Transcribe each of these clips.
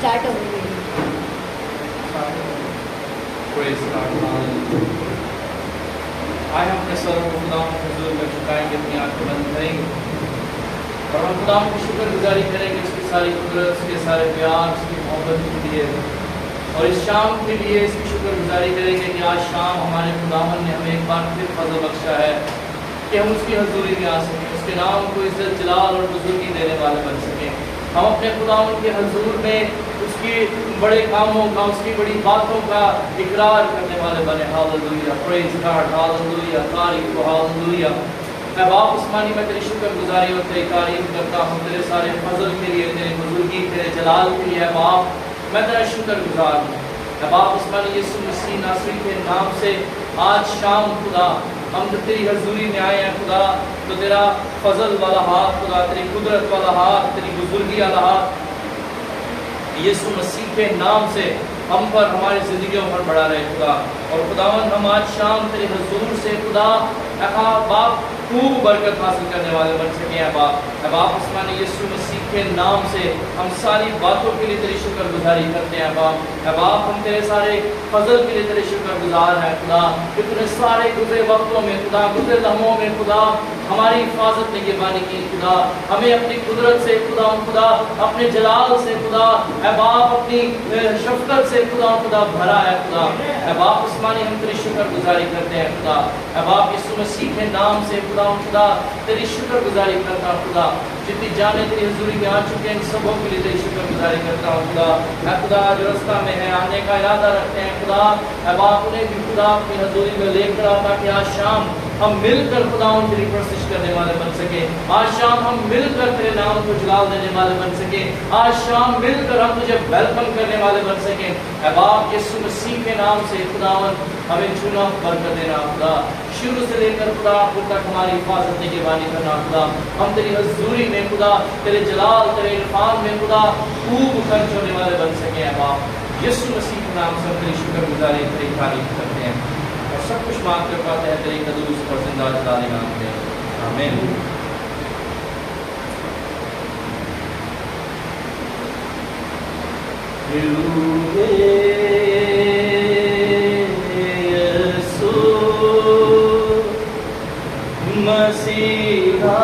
Start हो गई। Praise God, hallelujah. आज हम अपने सरों को खुदा के हुजूर में झुकाएंगे, अपनी आंखें बंद करेंगे और हम खुदा की शुक्रगुजारी करेंगे उसकी सारी कुदरत, उसके सारे प्यार, उसकी मोहब्बत के लिए, और इस शाम के लिए इसकी शुक्रगुजारी करेंगे कि आज शाम हमारे खुदावन ने हमें एक बार फिर फजल बख्शा है कि हम उसकी हजूरी में आ सकें, उसके नाम को इज्जत, जलाल और बुजुर्गी देने वाले बन सकें। हम अपने खुदावन के हजूर में उसकी बड़े कामों का, उसकी बड़ी बातों का इकरार करने वाले बने। हालेलुया, प्रेज़ गॉड, हालेलुया, तारीफ हो, हालेलुया। मैं बाप उस्मानी में तेरी शुक्रगुजारी और तेरी तारीफ करता हूँ तेरे सारे फजल के लिए, तेरी बुजुर्गी, तेरे जलाल के लिए। बाप मैं तेरा शुक्रगुजार हूँ। मैं बाप उस्मानी यीशु मसीह नासरी के नाम से आज शाम खुदा हम जब तेरी हजूरी में आए हैं खुदा, तो तेरा फजल वाला हाथ खुदा, तेरी कुदरत वाला हाथ, तेरी बुजुर्गी वाला हाथ यीशु मसीह के नाम से हम पर, हमारी जिंदगियों पर बढ़ा रहे खुदा। और खुदावन हम आज शाम तेरे हजूर से खुदा बाप खूब बरकत हासिल करने वाले बन सके हैं बाप उस्मानी यीशु मसीह के नाम से हम सारी बातों के लिए तेरी शुक्रगुजारी करते हैं बाप हम तेरे सारे फजल के लिए तेरे शुक्रगुजार हैं खुदा, कि तूने सारे गुजरे वक्तों में खुदा, गुजरे लम्हों में खुदा हमारी हिफाजत निगहबानी की खुदा, हमें अपनी कुदरत से खुदा अपने जलाल से खुदा बाप अपनी शफकत से खुदा भरा है खुदा। बाप उस्मानी हम तेरी शुक्रगुजारी करते हैं खुदा। बाप यीशु मसीह के नाम से खुदा तेरी शुक्रगुजारी करता हूँ खुदा। जितनी जाने तेरी हजूरी में आ चुके हैं इन सबों के लिए तेरी शुक्रगुजारी करता हूँ खुदा। जो रास्ता में है आने का इरादा रखते हैं खुदा, बाप उन्हें भी खुदा अपनी हजूरी में लेकर आता कि आज शाम हम मिलकर खुदा तेरी परस्तिश करने वाले बन सके। आज शाम हम मिलकर तेरे नाम को जलाल देने वाले बन सके। आज शाम मिलकर हम तुझे वेलकम करने वाले बन सके। बाप यीशु मसीह के नाम से खुदावन हमें चुना, बरकत देना खुदा। शुरू से लेकर खुदा अब तक हमारी हिफाजत निगहबानी करना खुदा। हम तेरी हजूरी में खुदा, तेरे जलाल, तेरे इरफान में खुदा खूब खर्च होने वाले बन सके। बाप यीशु मसीह के नाम से हम तेरी शुक्रगुजारी, तेरी तारीफ करते हैं और सब कुछ मांग कर पाते हैं तेरे कदूस पर जिंदा जलाले नाम में, आमीन। मसीहा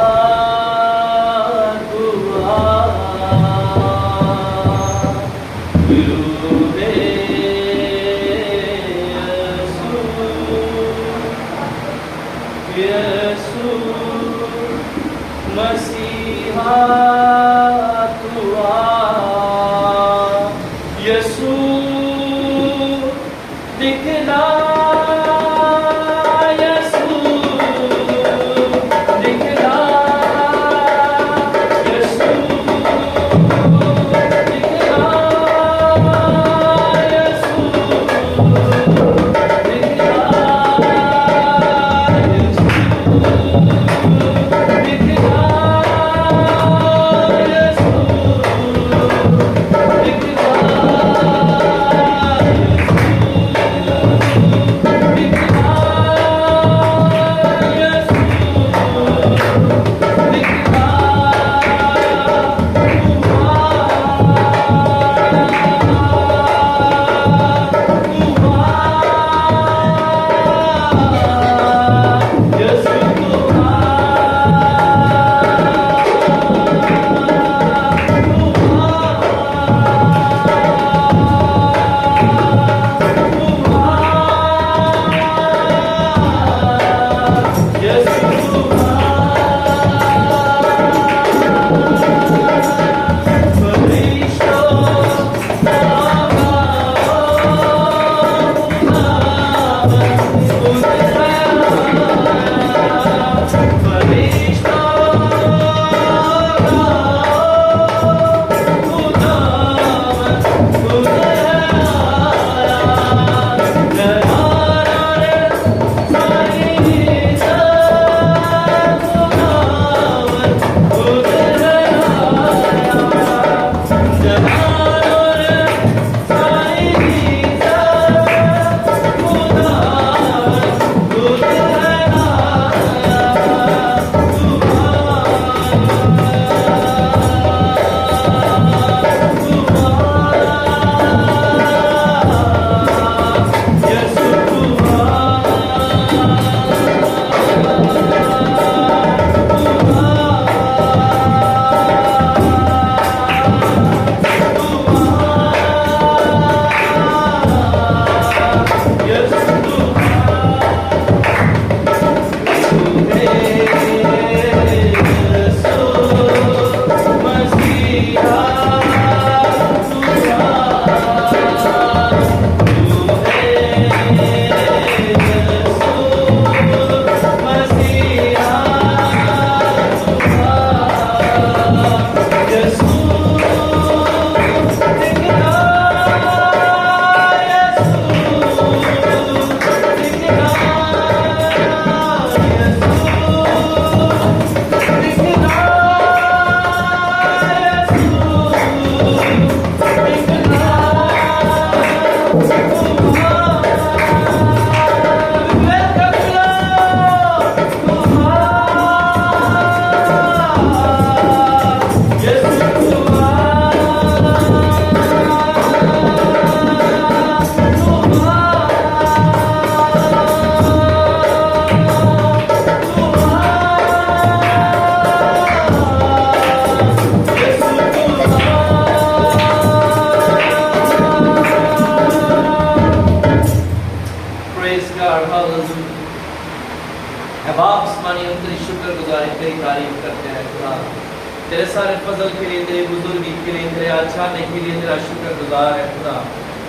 तेरे सारे फजल के लिए, तेरे बुजुर्गी के लिए, तेरे अच्छाने के लिए तेरा शुक्रगुजार है खुदा।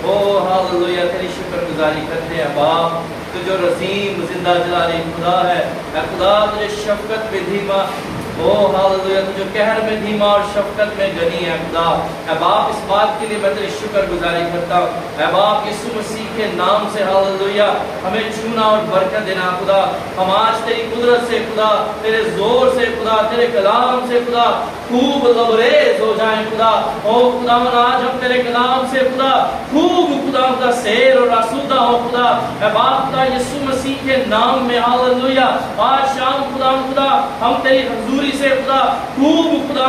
ओ हालेलुया, तेरी शुक्रगुजारी करते हैं बाप, तू जो रसीम जिंदा जलाली खुदा है। खुदा तुझे शफकत में धीमा, ओ हालेलुया, तू जो कहर में धीमा और शफकत में गनी है खुदा। बाप, इस बात के लिए मैं तेरी शुक्रगुजारी करता हूँ बाप, यीशु मसीह के नाम से हालेलुया हमें छूना और बरकत देना खुदा। हम आज तेरी कुदरत से खुदा, तेरे जोर से खुदा, तेरे कलाम से खुदा खूब लबरेज हो जाए खुदा। ओ खुदा, आज हम तेरे कलाम से खुदा खूब खुदा शेर और आसूदा हो खुदा। बाप खुदा, यीशु मसीह के नाम में हालेलुया आज शाम खुदा हम तेरी हजूरी से खुदा खूब खुदा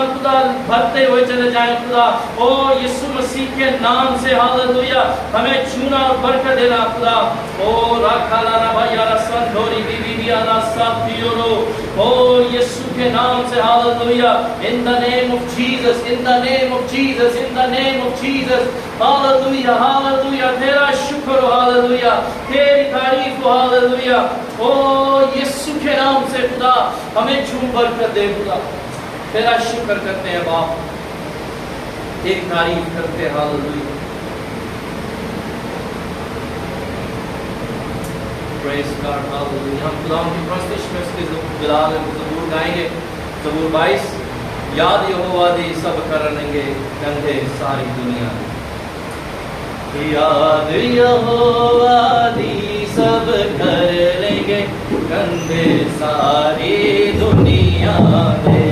भरते हुए चले जाएं खुदा। ओ यीशु मसीह के नाम से हालेलुया हमें छूना और बरकत देना खुदा। ओ राखाला रबाया रसंधोरी बीबी आला साथियोरो, ओ यीशु के नाम से hallelujah, in the name of Jesus, in the name of Jesus, in the name of Jesus, hallelujah hallelujah, तेरा शुक्र हो हालेलुया, तेरी तारीफ हो हालेलुया। ओ यीशु के नाम से खुदा हमें छू बरकत दे खुदा। तेरा शुक्र करते हैं बाप, तेरी तारीफ करते हैं हालेलुया। Praise God hallelujah. हम खुदा की प्रस्तुति में उसके जलाल में ज़बूर गाएंगे। ज़बूर 22, याद यहोवा दी सब करेंगे कंधे सारी दुनिया। याद यहोवा दी सब कर लेंगे कंधे सारी दुनिया दे।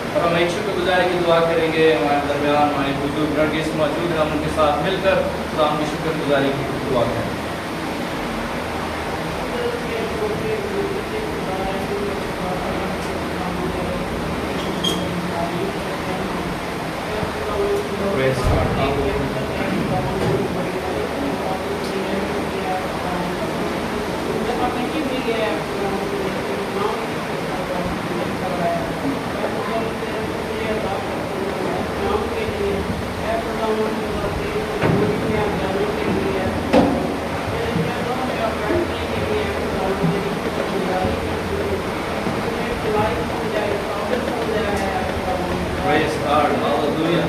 और हम एक शुक्रगुजारी की दुआ करेंगे। हमारे दरमियान हमारे बुजुर्ग नरगिस मौजूद हैं, हम उनके साथ मिलकर खुदा की शुक्रगुजारी की दुआ करें। Praise God, hallelujah.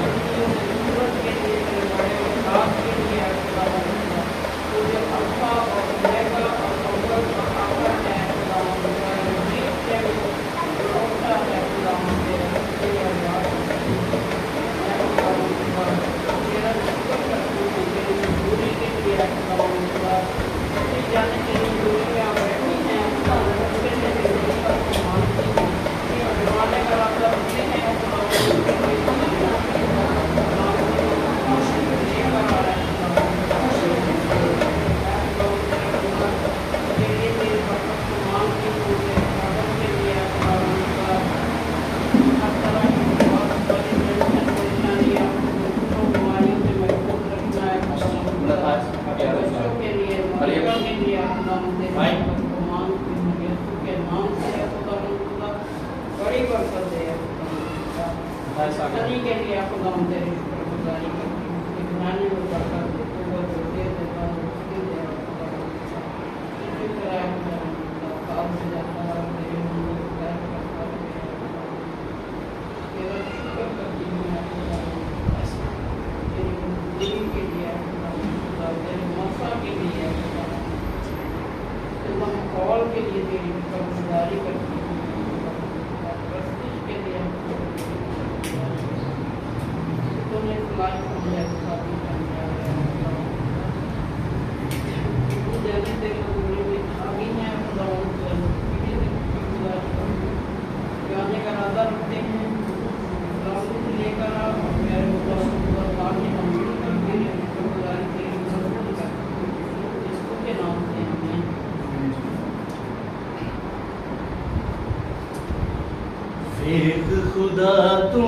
खुदा तू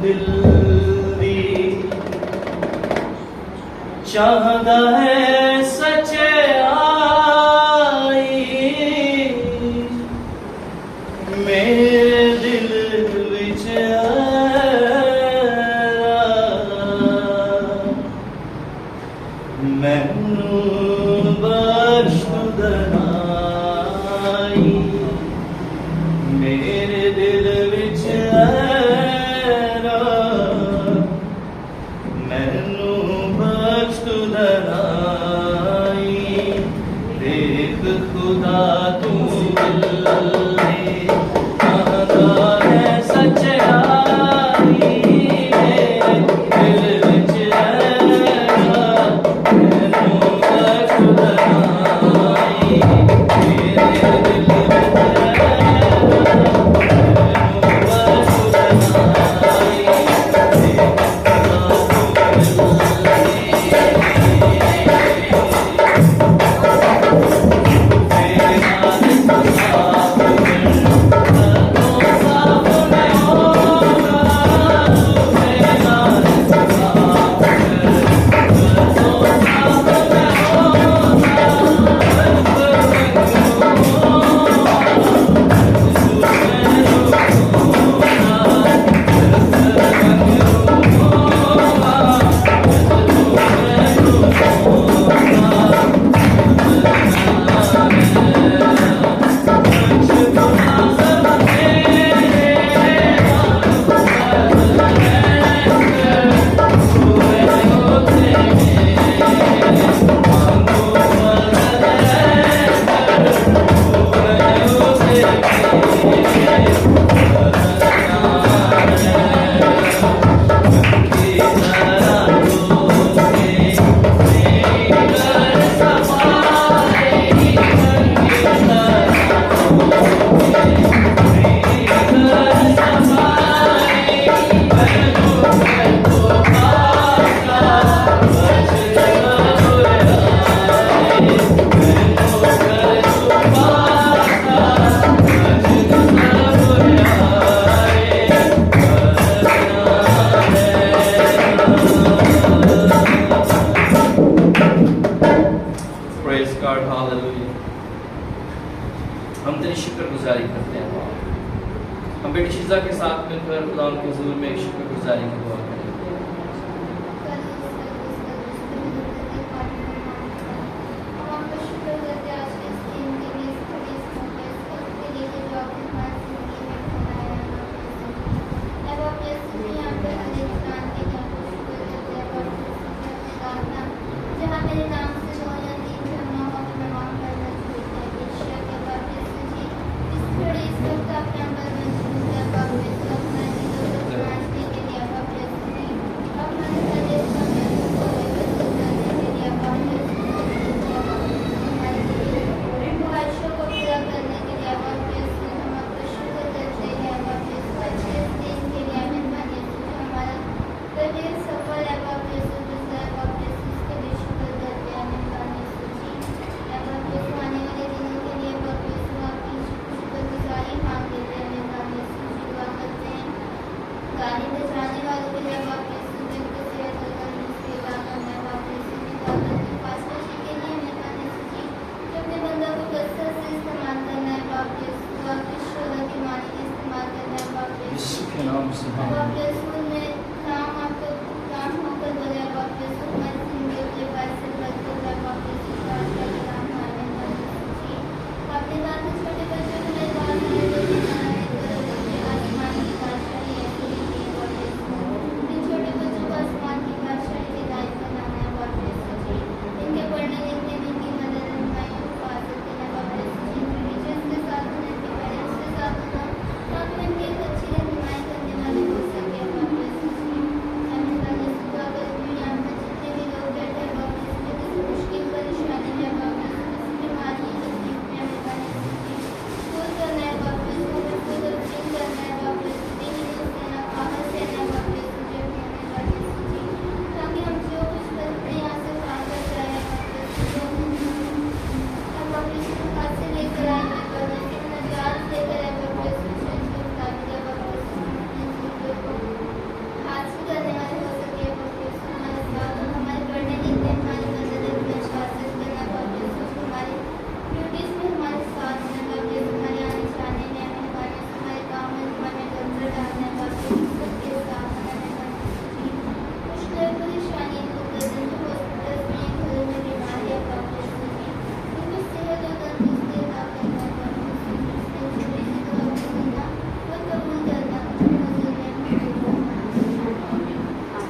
दिल दी चाहदा है सच्चाई मेरे दिल विच मैनू बख्श दनाई मेरे दिल विच मैनू बख्श दनाई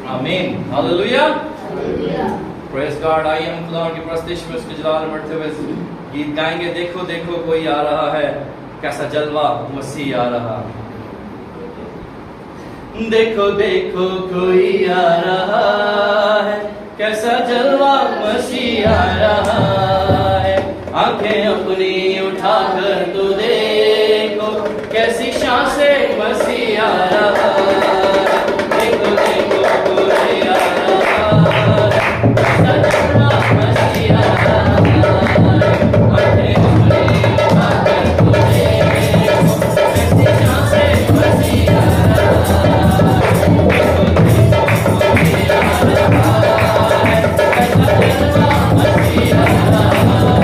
आमीन, हालेलुया, प्रेज गॉड। आइए हम खुदा की प्रस्तुति में उसके जलाल में बढ़ते हुए गीत गाएंगे। देखो देखो कोई आ रहा है, कैसा जलवा मसीह आ रहा है। देखो देखो कोई आ रहा है, कैसा जलवा मसीह आ रहा है। आंखें अपनी उठाकर तो देखो, कैसी शान से मसीह आ रहा है। देखो देखो कोई आ रहा है, कैसा जलवा मसीह आ रहा है। आंखें अपनी उठाकर तो देखो, कैसी शान से मसीह आ रहा है। देखो देखो कोई आ रहा है, कैसा जलवा मसीह आ रहा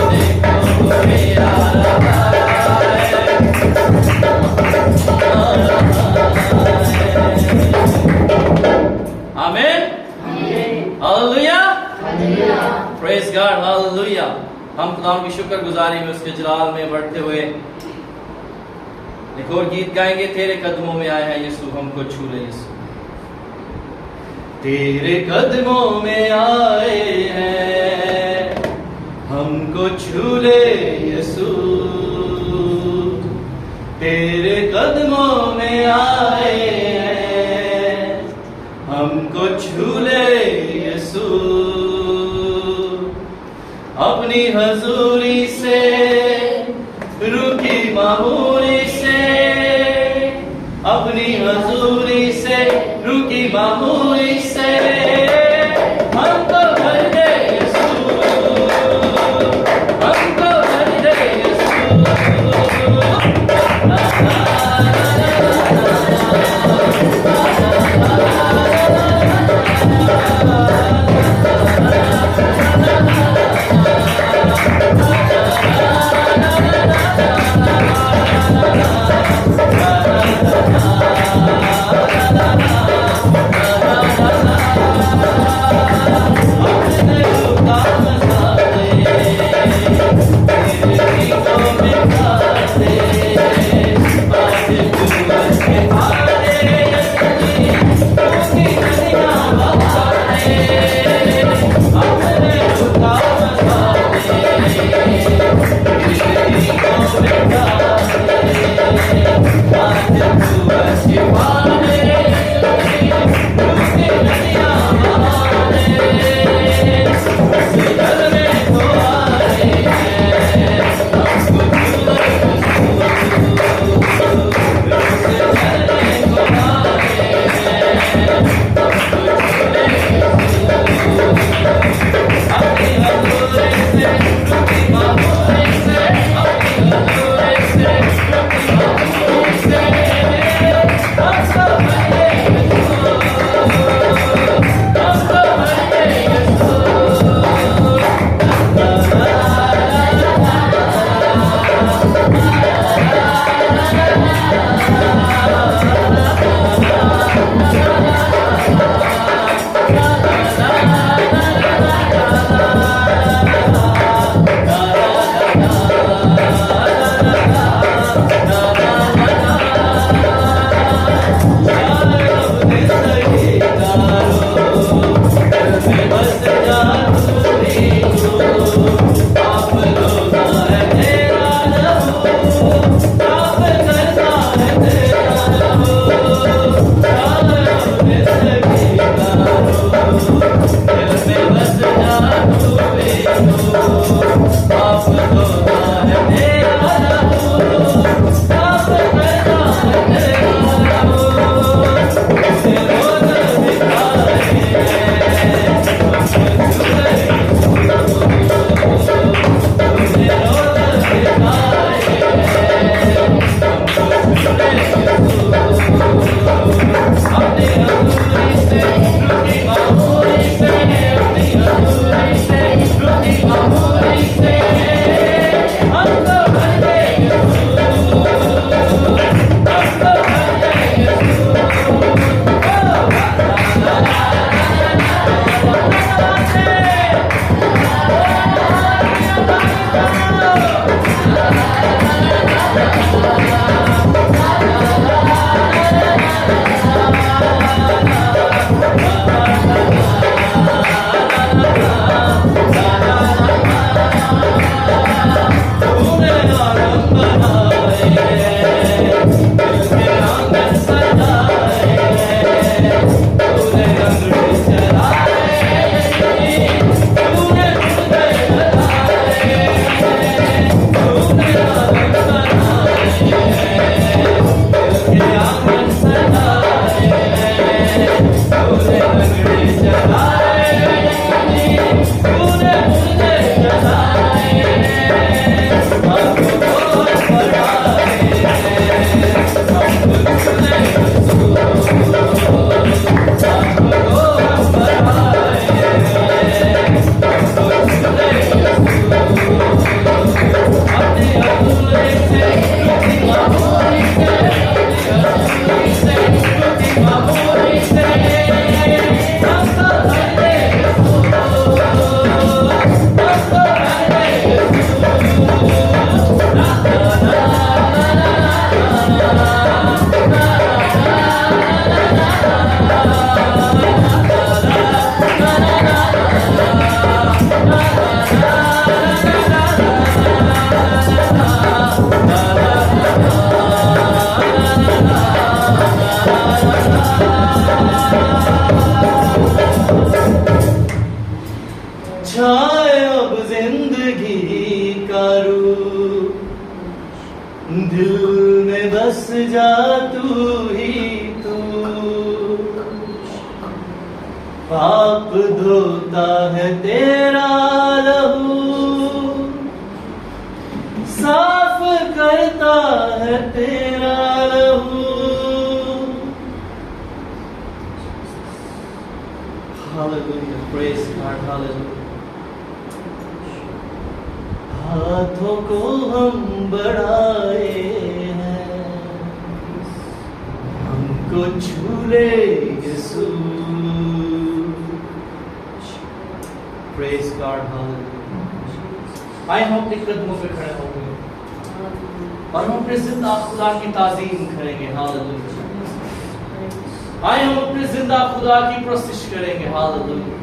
है। हम खुदा की शुक्रगुजारी में उसके जलाल में बढ़ते हुए एक और गीत गाएंगे। तेरे कदमों में आए हैं यीशु, हमको छू ले यीशु। तेरे कदमों में आए हैं, हमको छू ले यीशु। तेरे कदमों में आए हैं, हमको छू ले यीशु। अपनी हजूरी से, रुकी मामूरी से, अपनी हजूरी से, रुकी मामूरी से, हमको भर दे यीशु, हमको भर दे यीशु। छाए अब जिंदगी का रूप, दिल में बस जा तू ही तू। पाप धोता है तेरा लहू, साफ करता है तेरा लहू। Hallelujah, praise God, hallelujah। हाथों को हम बढ़ाए हैं, हमको छू ले यीशु। Praise God, hallelujah। आइए हम अपने कदमों पे खड़े होंगे और हम अपने जिंदा खुदा की ताज़ीम करेंगे। हालेलुया। आइए हम अपने जिंदा खुदा की प्रस्तिश करेंगे। हालेलुया।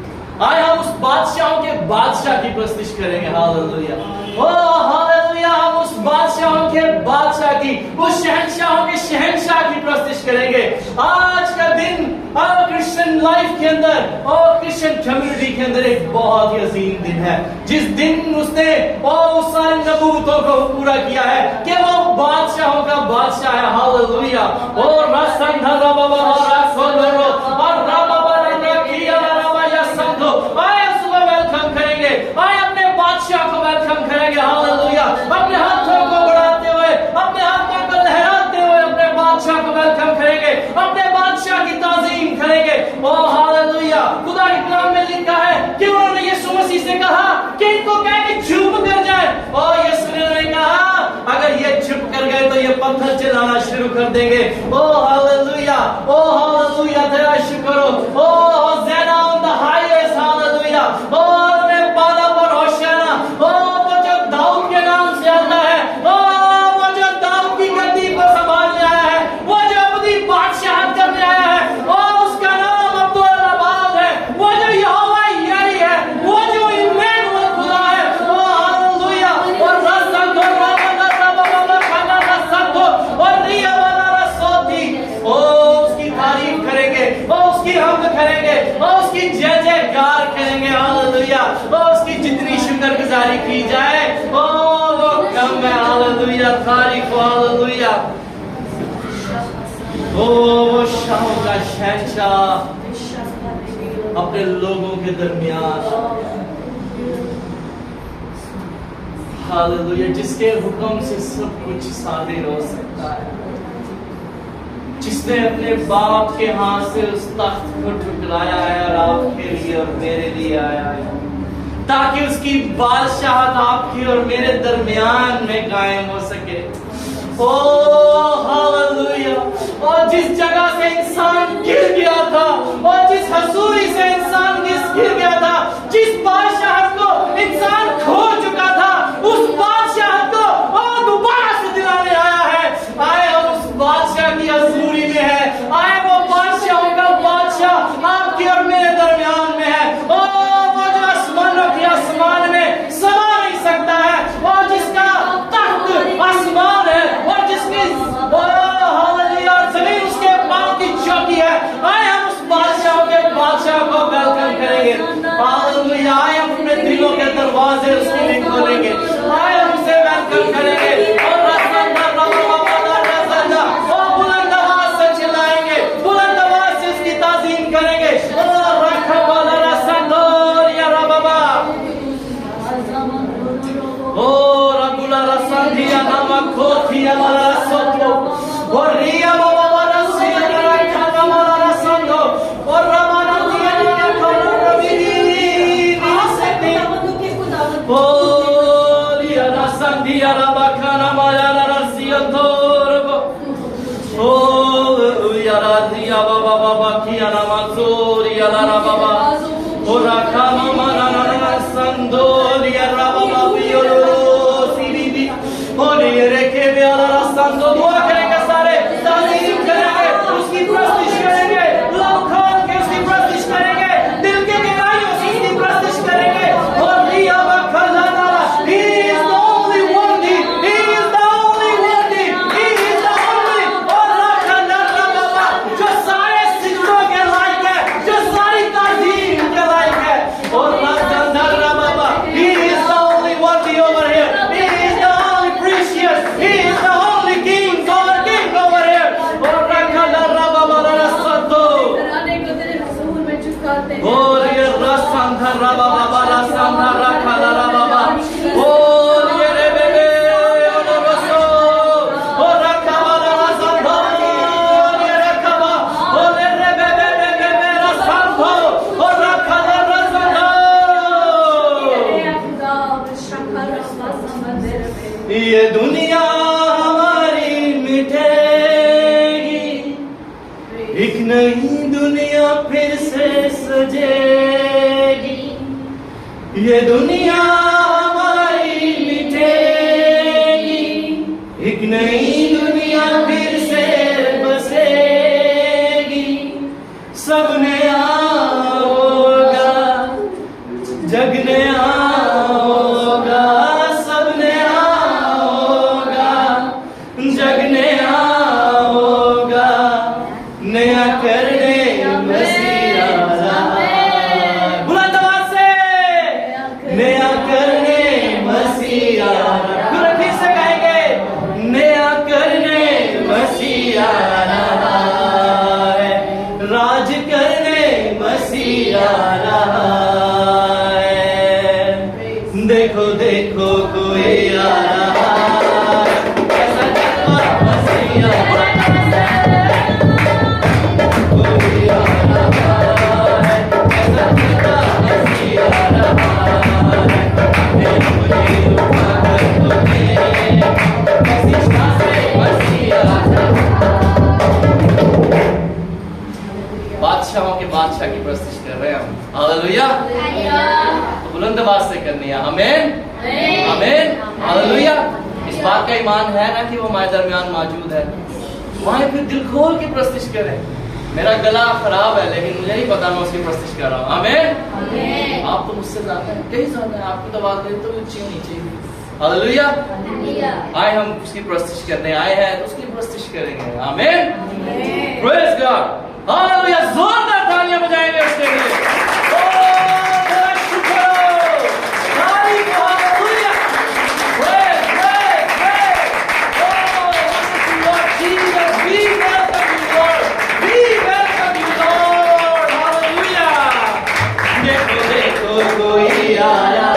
आइए हम उस बादशाहों के बादशाह की प्रस्तिश करेंगे। हालेलुया। ओ हालेलुया। हम उस बादशाहों के बादशाह की, उस शहंशाहों के शहंशाह की प्रस्तिश करेंगे। आज का दिन क्रिश्चियन लाइफ के अंदर और क्रिश्चियन कम्युनिटी के अंदर एक बहुत ही अजीम दिन है, जिस दिन उसने उस सारे नबूवतों को पूरा किया है कि वो बादशाहों का बादशाह है। हालेलुया। और वेलकम करेंगे। आए अपने बादशाह को वेलकम करेंगे। हालेलुया। अपने हाथों को बढ़ाते हुए, अपने हाथों को लहराते हुए अपने बादशाह को वेलकम करेंगे, अपने बादशाह की ताज़ीम करेंगे। ओ हालेलुया। खुदा के कलाम में लिखा है कि उन्होंने यीशु मसीह से कहा कि इनको कह के चुप कर जाए। और यीशु ने कहा अगर ये चुप कर गए तो ये पत्थर चिल्लाना शुरू कर देंगे। ओ हालेलुया, ओ हालेलुया, तेरा शुक्र हो। ओ होशाना ऑन द हाईवेज, हालेलुया। ओ अपने बादल पर होशाना। ओ वो जो दाऊद के नाम से आता है, ओ वो जो दाऊद की गद्दी को संभालने आया है, वो जो अपनी बादशाहत करने आया है, ओ उसका नाम अब्दुल रबाब है। वो जो यहोवा यारी है, वो जो इम्मानुएल खुदा है। ओ हालेलुया। और रसन दो रबना रबना खाना रसन दो और रिया वाला रसोती। ओ उसकी तारीफ करेंगे, ओ उसकी हमद करेंगे, ओ उसकी जय जयकार करेंगे। हालेलुया। ओ उसकी जितनी शुक्रगुजारी की जाए ओ वो कम है। हालेलुया, तारीफ। हालेलुया। ओ वो शाहों का शहंशाह अपने लोगों के दरमियान। हालेलुया, जिसके हुक्म से सब कुछ सादिर हो सकता है, जिसने अपने बाप के हाथ से उस तख्त को ठुकराया है और आपके लिए और मेरे लिए आया है, ताकि उसकी बादशाहत आपकी और मेरे दरमियान में कायम हो सके। ओ हालेलुया। और जिस जगह से इंसान गिर गया था, और जिस हसूरी से इंसान गिर गया था, जिस बादशाहत को इंसान खो चुका था, उस बादशाहत को और दोबारा से दिलाने आया है। आए हम उस बादशाह की हजूरी में है। आए वो बादशाहों का बादशाह आपकी और मेरे दरमियान में है। ओ वो जो आसमानों के आसमान में समा नहीं सकता है, और जिसका तख्त आसमान है, और जिसकी हालेलुया जमीन उसके पांव की चौकी है। आए हम उस बादशाह के बादशाह को वेलकम करेंगे। हालेलुया। आए हम अपने दिलों के दरवाजे उसके लिए खोलेंगे। आए हम उसे वेलकम करेंगे और बुलंद आवाज से चिल्लाएंगे, बुलंद आवाज से उसकी ताज़ीम करेंगे। और रखा वाला रसंदोर या रबाबा, ओ रबुला रसंदिया नमक खोथिया वाला रसोतो, और रिया बाबा वाला रसिया रखा वाला रसंदो, और रमाना दिया दिया खोलो रबीनी निसते, ओ लिया रसंदिया रबाखाना माया रसिया तोरबो, ओ यारा दिया बाबा बाबा किया नमक या ला बाबा, और रखा मामा ना संदो या बाबा बियो सीबी, और ये रेखे वाला संदो। दुआ करेंगे सारे, ताज़ीम करेंगे, उसकी प्रस्तिश करेंगे, लव खान के उसकी प्रस्तिश करेंगे, दिल के गहराइयों से उसकी प्रस्तिश करेंगे। और रिया बखला ना, he is the only worthy, he is the only worthy, he is the only, और रखा ना बाबा जो सारे सिजदों के लायक है, जो सारी ताज़ीम के लायक है। और रखा ना बाबा, he is the only worthy over here, he is the only precious, he is the only king over here। और रखा ना बाबा रसतो, और ये रसंधा बाबा बाबा रसंधा रखा ना बाबा, और ये रे बेबे और रसो, और रखा वाला रसंधो, और ये रखा वा, और रे बेबे बेबे रसंधो, और रखा ना रसंधो। ये दुनिया हमारी मिटेगी, एक नई दुनिया फिर से सजेगी। ये दुनिया हमारी मिटेगी, एक नई दुनिया फिर से बसेगी। सबने आओगा, जगने आओगा, सबने आओगा, जगने आओगा, नया करने मसीहा बुलंद आवाज से, नया करने मसीहा फिर से कहेंगे, नया करने कर रहे हैं हम। हालेलुया। बुलंद आवाज से करनी है। आमीन आमीन हालेलुया। इस बात का ईमान है ना कि वो हमारे दरमियान मौजूद है। वहाँ फिर दिल खोल के प्रस्तिश करें। मेरा गला खराब है लेकिन मुझे नहीं पता, मैं उसकी प्रस्तिश कर रहा हूँ। आमीन। आप तो मुझसे ज्यादा है, कहीं ज्यादा है, आपकी तो आवाज तो ऊंची होनी चाहिए। हालेलुया। आए हम उसकी प्रस्तिश करने आए हैं तो उसकी प्रस्तिश करेंगे। आमीन प्रेज गॉड हालेलुया। जोरदार तालियां बजाएंगे उसके लिए। ओ तेरा शुक्र हो। तारीफ हो। Hallelujah. Praise praise praise. O worship you Lord Jesus. We welcome you Lord. We welcome you Lord. Hallelujah. देखो देखो कोई आया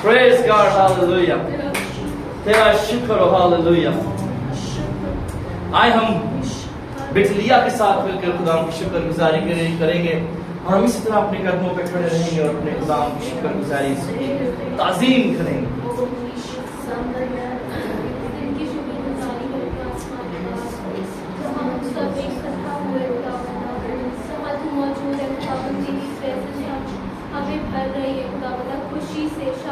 Praise God, hallelujah. तेरा शुक्र हो, hallelujah. आए हम बिटलिया के साथ मिलकर खुदा की शुक्रगुजारी करेंगे और हम इसी तरह अपने कदमों पे खड़े रहेंगे और अपने खुदा की शुक्रगुजारी ताज़ीम करेंगे। हमें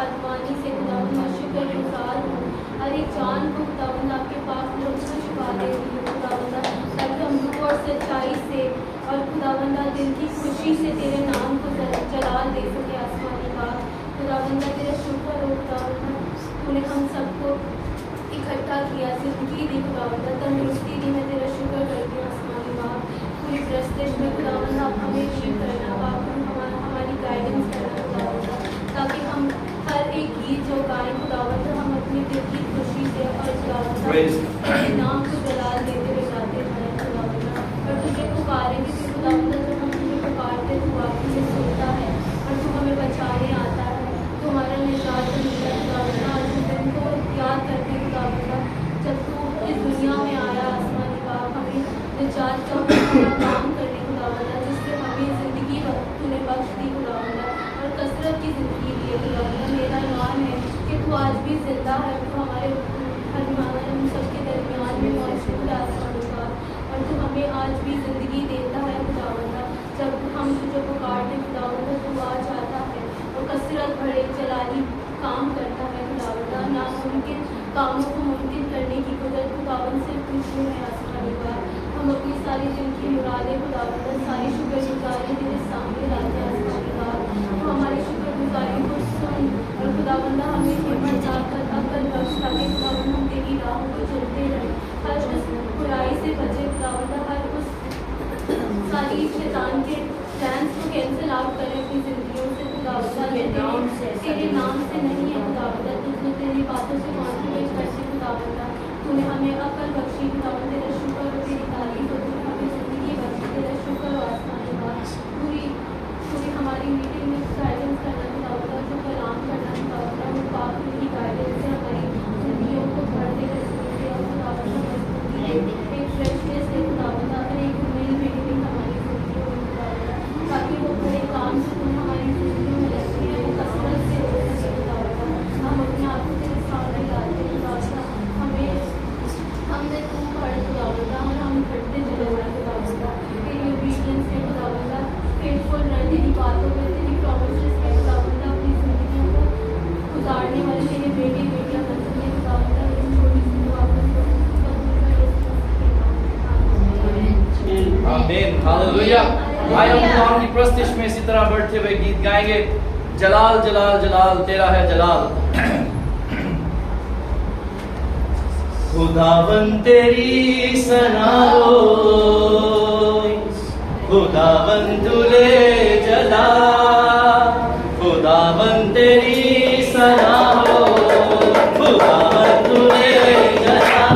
आत्मानी से खुदावंद मैं शुक्रगुजार हूँ। हर एक जान को खुदावंद आपके पास लौटना छुपा देती हूँ खुदावंद, ताकि हम रूह और सच्चाई से और खुदावंद दिल की खुशी से तेरे नाम को जलाल दे सके। आसमानी बाप खुदावंद तेरा शुक्र हो खुदावंद, तूने हम सबको इकट्ठा किया, जिंदगी दी खुदावंद, तंदुरुस्ती दी। मैं तेरा शुक्र करती हूँ आसमानी बाप। पूरी प्रस्तेश में खुदावंद आप हमें लीड करना बाप, हमारी गाइडेंस करना खुदावंद, ताकि हम हर एक गीत जो गाएं खुदावंद हम अपनी दिल की खुशी से और खुदावंद तेरे नाम को जलाल देते हुए गाते हैं खुदावंद। और तुझे पुकारेंगे फिर खुदावंद, जब हम तुझे पुकारते तू आके से सुनता है और तू हमें बचाने आता है, तुम्हारा निजात मिलता है खुदावंद। आज हम दिन को याद करते हैं खुदावंद, जब तू इस दुनिया में आया आसमानी बाप, हमें निजात का काम करने खुदावंद, जिससे हमें ज़िंदगी तूने बख्श दी खुदावंद और कसरत की ज़िंदगी दी है खुदावंद। मेरा ईमान है कि तू आज भी जिंदा है, तू हमारे हम सबके दरमियान में मौजूद है आसमानी बाप, और तू हमें आज भी ज़िंदगी देता है खुदावंद। जब हम तुझे पुकारते खुदावंद तू आ जाता है और कसरत भरे जलाली काम करता है खुदावंद। नामुमकिन कामों को मुमकिन करने की कुदरत खुदावंद से पूछते हैं आसमानी बाप। हम अपनी सारी दिल की मुरादें खुदावंद, सारी शुक्रगुजारी तेरे सामने लाते हैं आसमानी बाप। तो हमारी शुक्रगुजारी को सुन और खुदावंद हमें हिम्मत जाकर अकल बख्श, ताकि खुदावंद हम तेरी राहों को चलते रहें, हर उस बुराई से बचे खुदावंद, हर उस सारी शैतान के प्लान्स को कैंसिल आउट करें अपनी जिंदगियों से खुदावंद। तेरे नाम से नहीं है खुदावंद, तुझने तेरी बातों से कॉन्ट्रीब्यूट करके खुदावंद तूने हमें अकल बख्शी खुदावंद। तेरा शुक्र हो, तेरी तारीफ हो, तूने हमें ज़िंदगी बख्शी, तेरा शुक्र हो आसमानी बाप। पूरी हमारी मीटिंग में गाइडेंस करना खुदावंद, जो कलाम करना खुदावंद, वो पाक की गाइडेंस से हमारी ज़िंदगियों को भरते रहते और खुदावंद एक फ्रेशनेस से खुदावंद, अगर एक नई बिगिनिंग हमारी ज़िंदगियों में खुदावंद, ताकि वो बड़े काम से तुम हमारी ज़िंदगियों में लगती है, वो कसरत से हो सके खुदावंद। हम अपने आप को तेरे सामने लाते हैं खुदावंद, हमने तुम पढ़ खुदावंद और हम घटते चले जाए खुदावंद। तेरी ओबीडियंस में खुदावंद फेथफुल रह, तेरी बातों में, तेरी प्रॉमिसेस में खुदावंद अपनी ज़िंदगियों को गुजारने वाले तेरे बेटे बेटियां बन सके खुदावंद। इन छोटी सी दुआ को आमीन, हालेलुया। आए हम खुदावंद की प्रस्तिश में इसी तरह बढ़ते हुए गीत गाएंगे। जलाल जलाल जलाल तेरा है जलाल। खुदावंद तेरी सना हो, खुदावंद तुले जला, खुदावंद तेरी सना हो, खुदावंद तुले जला।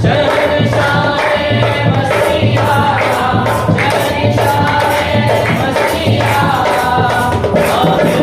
शहंशाहे मसीहा, शहंशाहे मसीहा, तेरा है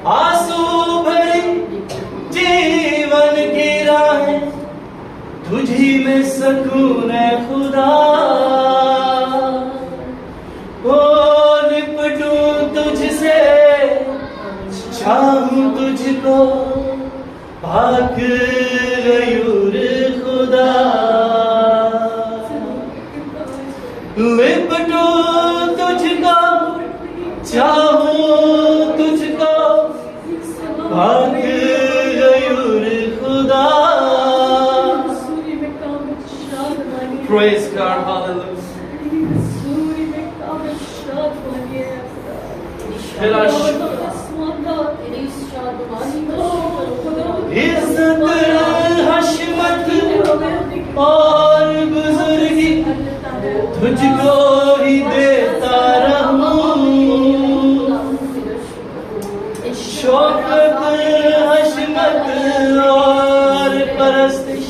आंसू भरी जीवन की राहें तुझी में सकून है खुदा। ओ लिपटूं तुझसे चाहूं तुझको पाक गयूर खुदा। लिपटूं तुझको चाहूं तुझको पाक गयूर खुदा। Praise God, hallelujah. इज्जत हशमत और बुजुर्गी तुझको ही देता रहूं। शौकत हशमत और परस्तिश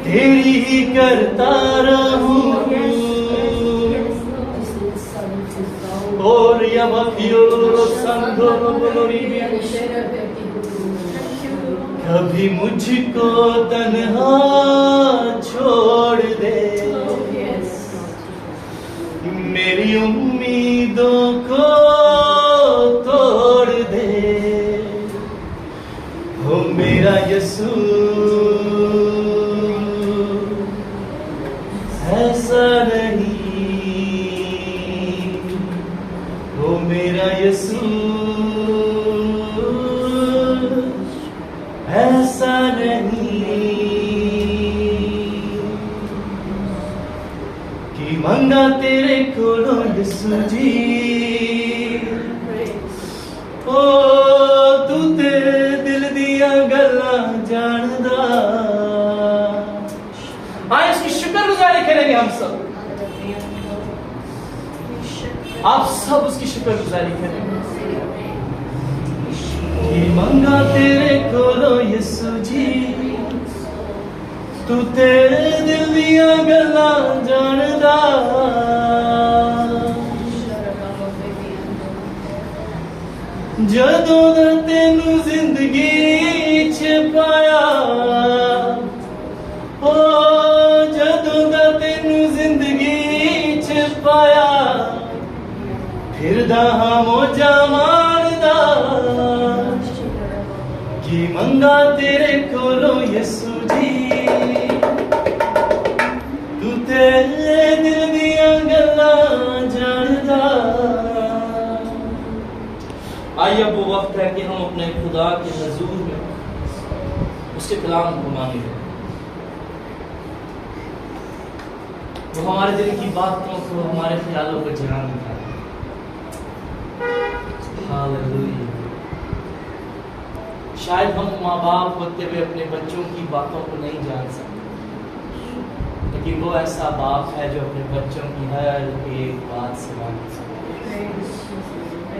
तेरी ही करता रहूं। और कभी मुझको तन्हा छोड़ दे, मेरी उम्मीदों को तोड़ दे। हो मेरा यीशु ऐसा नहीं, हो मेरा यीशु ऐसा नहीं कि मंगा तेरे कोलों यीशु जी। ओ तू ते दिल दिया गल्लां जानदा। आए इसकी शुक्रगुजारी करेंगे हम सब। आप सब उसकी शुक्रगुजारी करेंगे। कि मंगा तेरे कोलों यीशु जी, तू तेरे दिल दिया गल्लां जानदा। जदों दा तेनू जिंदगी च पाया, ओ जदों दा तेनू जिंदगी च पाया, फिरदा हां मौजा मारदा। कि मंगा तेरे कोलों यीशु जी, तू तेरे दिल दिया गल्लां जानदा। आइए अब वो वक्त है कि हम अपने खुदा के हुजूर में उसके कलाम को मांगे। वो हमारे दिल की बातों को, हमारे ख्यालों को जानता है। हालेलुया। शायद हम माँ बाप होते हुए अपने बच्चों की बातों को नहीं जान सकते, लेकिन वो ऐसा बाप है जो अपने बच्चों की हर एक बात से वाकिफ है।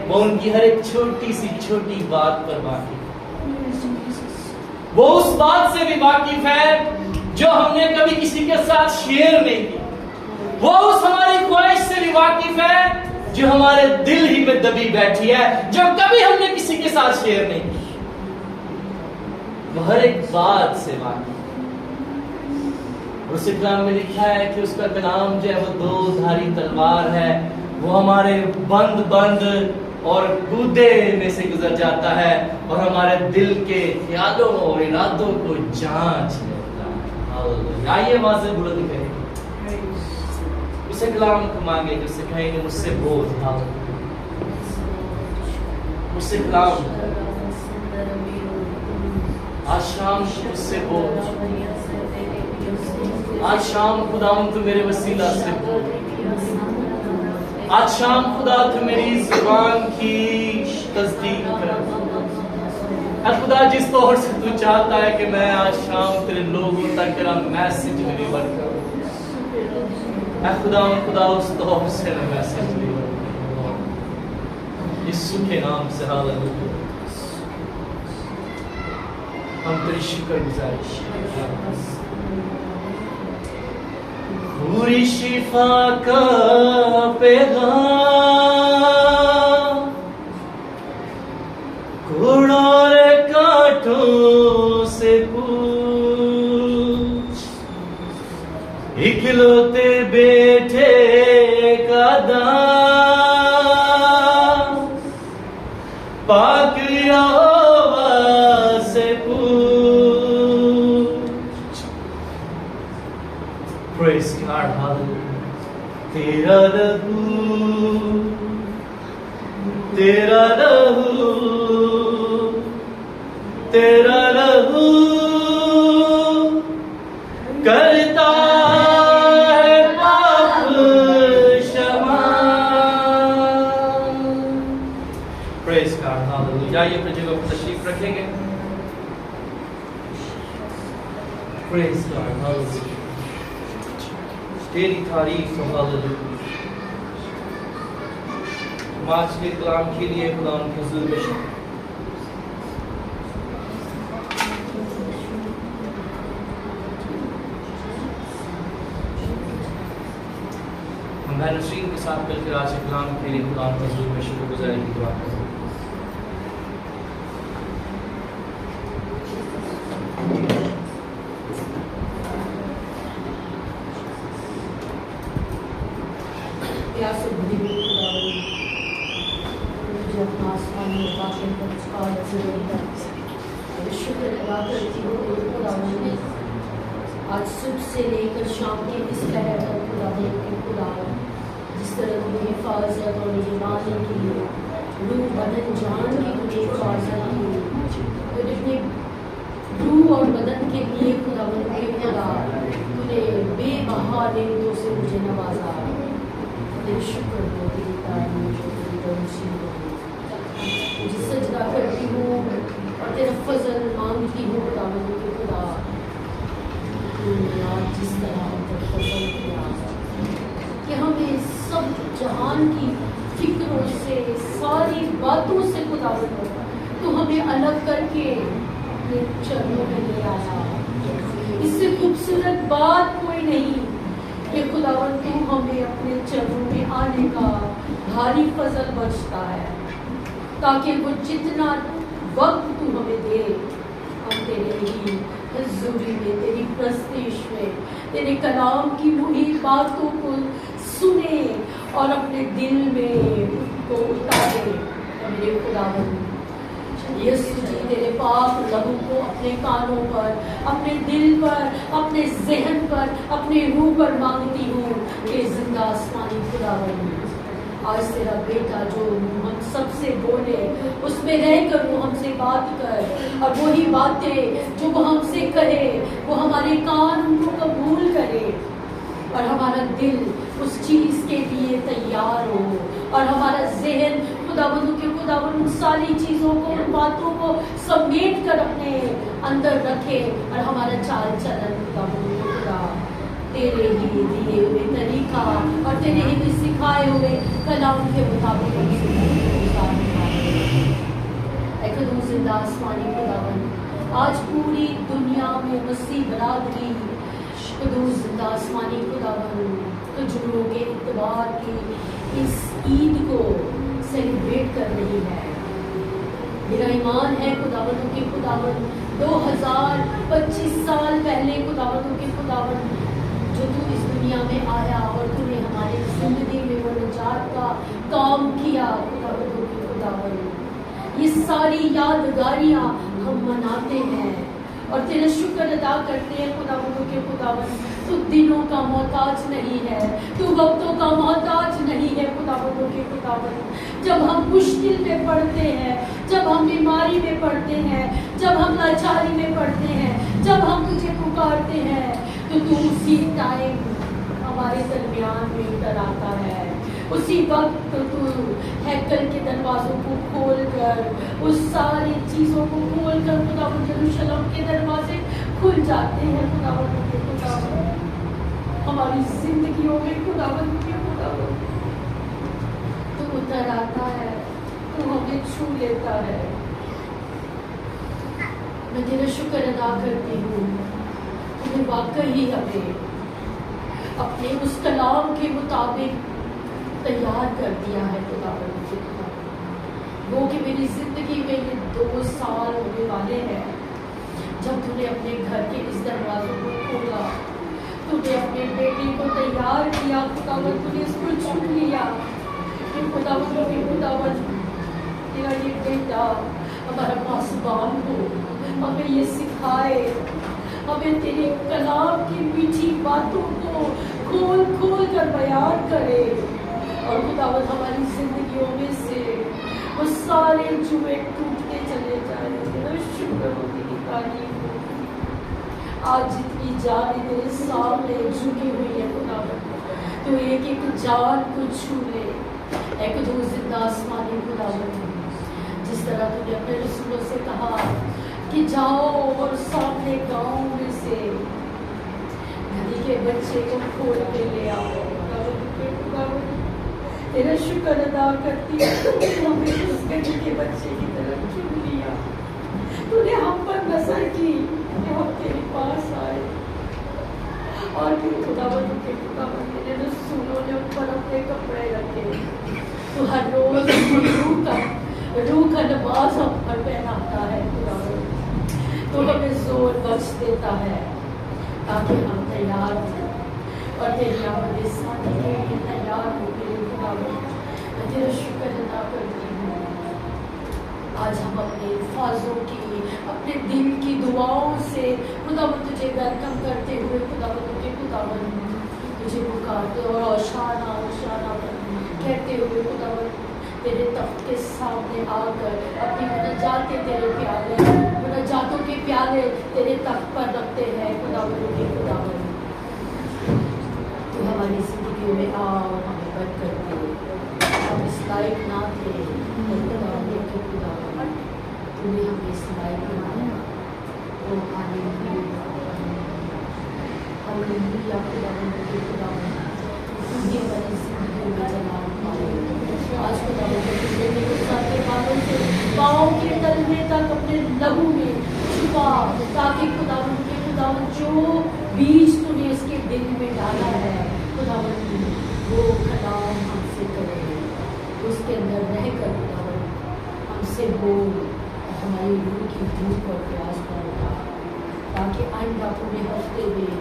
वो उनकी हर एक छोटी सी छोटी बात पर वाकिफ है। वो उस बात से भी वाकिफ है जो हमने कभी किसी के साथ शेयर नहीं की। वो उस हमारी ख्वाहिश से भी वाकिफ है जो हमारे दिल ही में दबी बैठी है, जो कभी हमने किसी के साथ शेयर नहीं की। वो हर एक बात से वाकिफ। उस कलाम में लिखा है कि उसका कलाम जो है वो दो धारी तलवार है। वो हमारे बंद बंद और कूदे में से गुजर जाता है और हमारे दिल के ख्यालों और इरादों को जांच लेता है। आइए वहां से बुलंद करें, उसे कलाम को मांगे, उससे कहेंगे मुझसे बोल, मुझसे कलाम आज शाम मुझसे बोल। आज शाम खुदावंद तू मेरे वसीला से बोल। आज शाम खुदा तू मेरी जुबान की तस्दीक कर। खुदा जिस तौर से तू चाहता है कि मैं आज शाम तेरे लोगों तक तेरा मैसेज डिलीवर करूं, खुदा उस तौर से मैं मैसेज डिलीवर करूं। यीशु के नाम से हालेलुया। हम तेरी शुक्रगुजारी। पूरी शिफा का पैगाम कूड़ों रे कांटों से पूछ, इकलौते बेटे का दाम, पाक यहोवा से पूछ। Praise God, hallelujah. तेरा लहू, तेरा लहू, तेरा लहू करता है पाप क्षमा। Praise God, hallelujah. जाइए अपनी जगह पर तशरीफ रखेंगे। Praise God, hallelujah. तेरी तारीफ हो, hallelujah। आज के कलाम के लिए खुदा उनके हुजूर में शुक्र। हम भाई नसरीन के साथ मिलकर आज के कलाम के लिए खुदा उनके हुजूर में शुक्रगुजारी की दुआ करें। शुक्र अदा करती हूँ खुदावंद ने आज सुबह से लेकर शाम के इस पहर तक खुदावंद जिस तरह तुम्हें हिफाजत और ईमान की रूह बदन जान की तुम्हें हिफाजत की, तो अपने रूह और बदन के लिए खुदावंद के खुदा तूने बेबहा नेमतों से मुझे नवाजा। तेरे शुक्र हो, तेरी तारीफ हो, तेरी तौसीफ हो। मुझे सजदा करती हूँ और तेरा फजल मांगती हूँ खुदावंद के खुदा, तूने आज जिस तरह हम पर फजल किया कि हमें सब जहान की फिक्रों से, सारी बातों से खुदावंद तू हमें अलग करके अपने चरणों में ले आया। इससे खूबसूरत बात कोई नहीं कि खुदावंद तू हमें अपने चरणों में आने का भारी फजल बख्शता है, ताकि वो जितना वक्त तू हमें दे हम तेरे ही हुजूरी में, तेरी प्रस्तीश में, तेरे कलाम की वही बातों को सुने और अपने दिल में उसको उतारे। मेरे खुदावंद यीशु जी तेरे पाक लहू को अपने कानों पर, अपने दिल पर, अपने ज़हन पर, अपने रूह पर मांगती हूँ कि जिंदा आसमानी खुदावंद आज तेरा बेटा जो हम सबसे बोले उसमें रहकर वो हमसे बात कर, और वही बातें जो वो हमसे कहे वो हमारे कान उनको कबूल करे और हमारा दिल उस चीज़ के लिए तैयार हो, और हमारा जहन खुदावंद के खुदावंद उन सारी चीज़ों को, उन बातों को समेट कर अपने अंदर रखे, और हमारा चाल चलन खुदावंद के खुदा तेरे ही दिए हुए तरीका और तेरे ही सिखाए हुए कलाम के मुताबिक जिंदा आसमानी खुदावंद आज पूरी दुनिया में मसीह बरादरी जिंदा आसमानी खुदावंद जुड़ों के इतवार की इस ईद को सेलिब्रेट कर रही है। मेरा ईमान है खुदावंद के खुदावंद 2025 साल पहले खुदावंद के खुदावंद जो तू इस दुनिया में आया और तूने हमारी जिंदगी में वो निजात का काम किया खुदावंद के खुदावंद। ये सारी यादगारियाँ हम मनाते हैं और तेरा शुक्र अदा करते हैं खुदावंद के खुदावंद। तू दिनों का मोहताज नहीं है, तू वक्तों का मोहताज नहीं है खुदावंद के खुदावंद। जब हम मुश्किल में पड़ते हैं, जब हम बीमारी में पड़ते हैं, जब हम लाचारी में पड़ते हैं, जब हम तुझे पुकारते हैं तो तू उसी टाइम हमारे दरमियान में उतर आता है। उसी वक्त तू हैकल के दरवाज़ों को खोल कर, उस सारी चीज़ों को खोल कर खुदावंद यरूशलेम के दरवाजे खुल जाते हैं खुदावंद के खुदावंद हमारी जिंदगियों में खुदावंद के खुदावंद तू उतर आता है, तू हमें छू लेता है। मैं तेरा शुक्र अदा करती हूँ, तूने वाकई हमें अपने उस कलाम के मुताबिक तैयार कर दिया है खुदावंद के खुदावंद। वो कि मेरी जिंदगी में ये 2 तूने अपने घर के इस दरवाजों को खोला, तूने अपने बेटे को तैयार किया खुदावन, तूने इसको चुन लिया कि खुदावन तेरा ये बेटा हमारा पासबान हो, हमें ये सिखाए, हमें तेरे कलाम की मीठी बातों को खोल खोल कर बयान करे, और खुदावन हमारी जिंदगियों में से वो सारे जुए टूटते चले जाए। तेरा शुक्र हो, तेरी तारीफ हो। आज जितनी जान तेरे सामने झुकी हुई है खुदावन, तो एक एक जान को छू ले, एक दो जिंदा आसमानी खुदावन, जिस तरह तूने अपने रसूलों से कहा कि जाओ और सामने गांव में से नदी के बच्चे को खोल के ले आओ। तेरा शुक्र अदा करती हमें उस गधी के बच्चे की तरफ चुन लिया, तूने हम पर नजर की कि हम तेरे पास आए, और फिर खुदावन तेरे रसूलों ने उन पर अपने कपड़े रखे। तो हर रोज रूह का नमाज हम पर पहनाता है खुदावन, तो हमें जोर बख्श देता है ताकि हम तैयार हो और तेरी आमद के लिए तैयार हो। तेरे खुदावन मैं तेरा शुक्र अदा करती हूँ। आज हम अपने अल्फाजों की, अपने दिल की दुआओं से खुदावन तुझे वेलकम करते हुए खुदावन तुझे पुकारते और औशाना औशाना कहते हुए खुदावन तेरे तख्त के सामने आकर अपनी मुनाजातें तेरे प्याले, मुनाजातों के प्याले तेरे तख्त पर रखते हैं खुदावन। तू हमारी जिंदगी में आ और हमें बरकत दे। हम इस लायक ना थे, खुदावन तूने हमें इस लायक बनाया। ओ हालेलुया हालेलुया खुदावन तुझे हमारी जिंदगी में जलाल पाए। आज के बालों से पाँव के तलवे तक अपने लहू में छुपा, ताकि खुदावन जो बीज तूने इसके दिल में डाला है खुदावन वो कलाम हमसे करे, उसके अंदर रह कर खुदावन हमसे बोल, हमारी रूह की भूख और प्यास बढ़ा, ताकि आइंदा पूरे हफ्ते में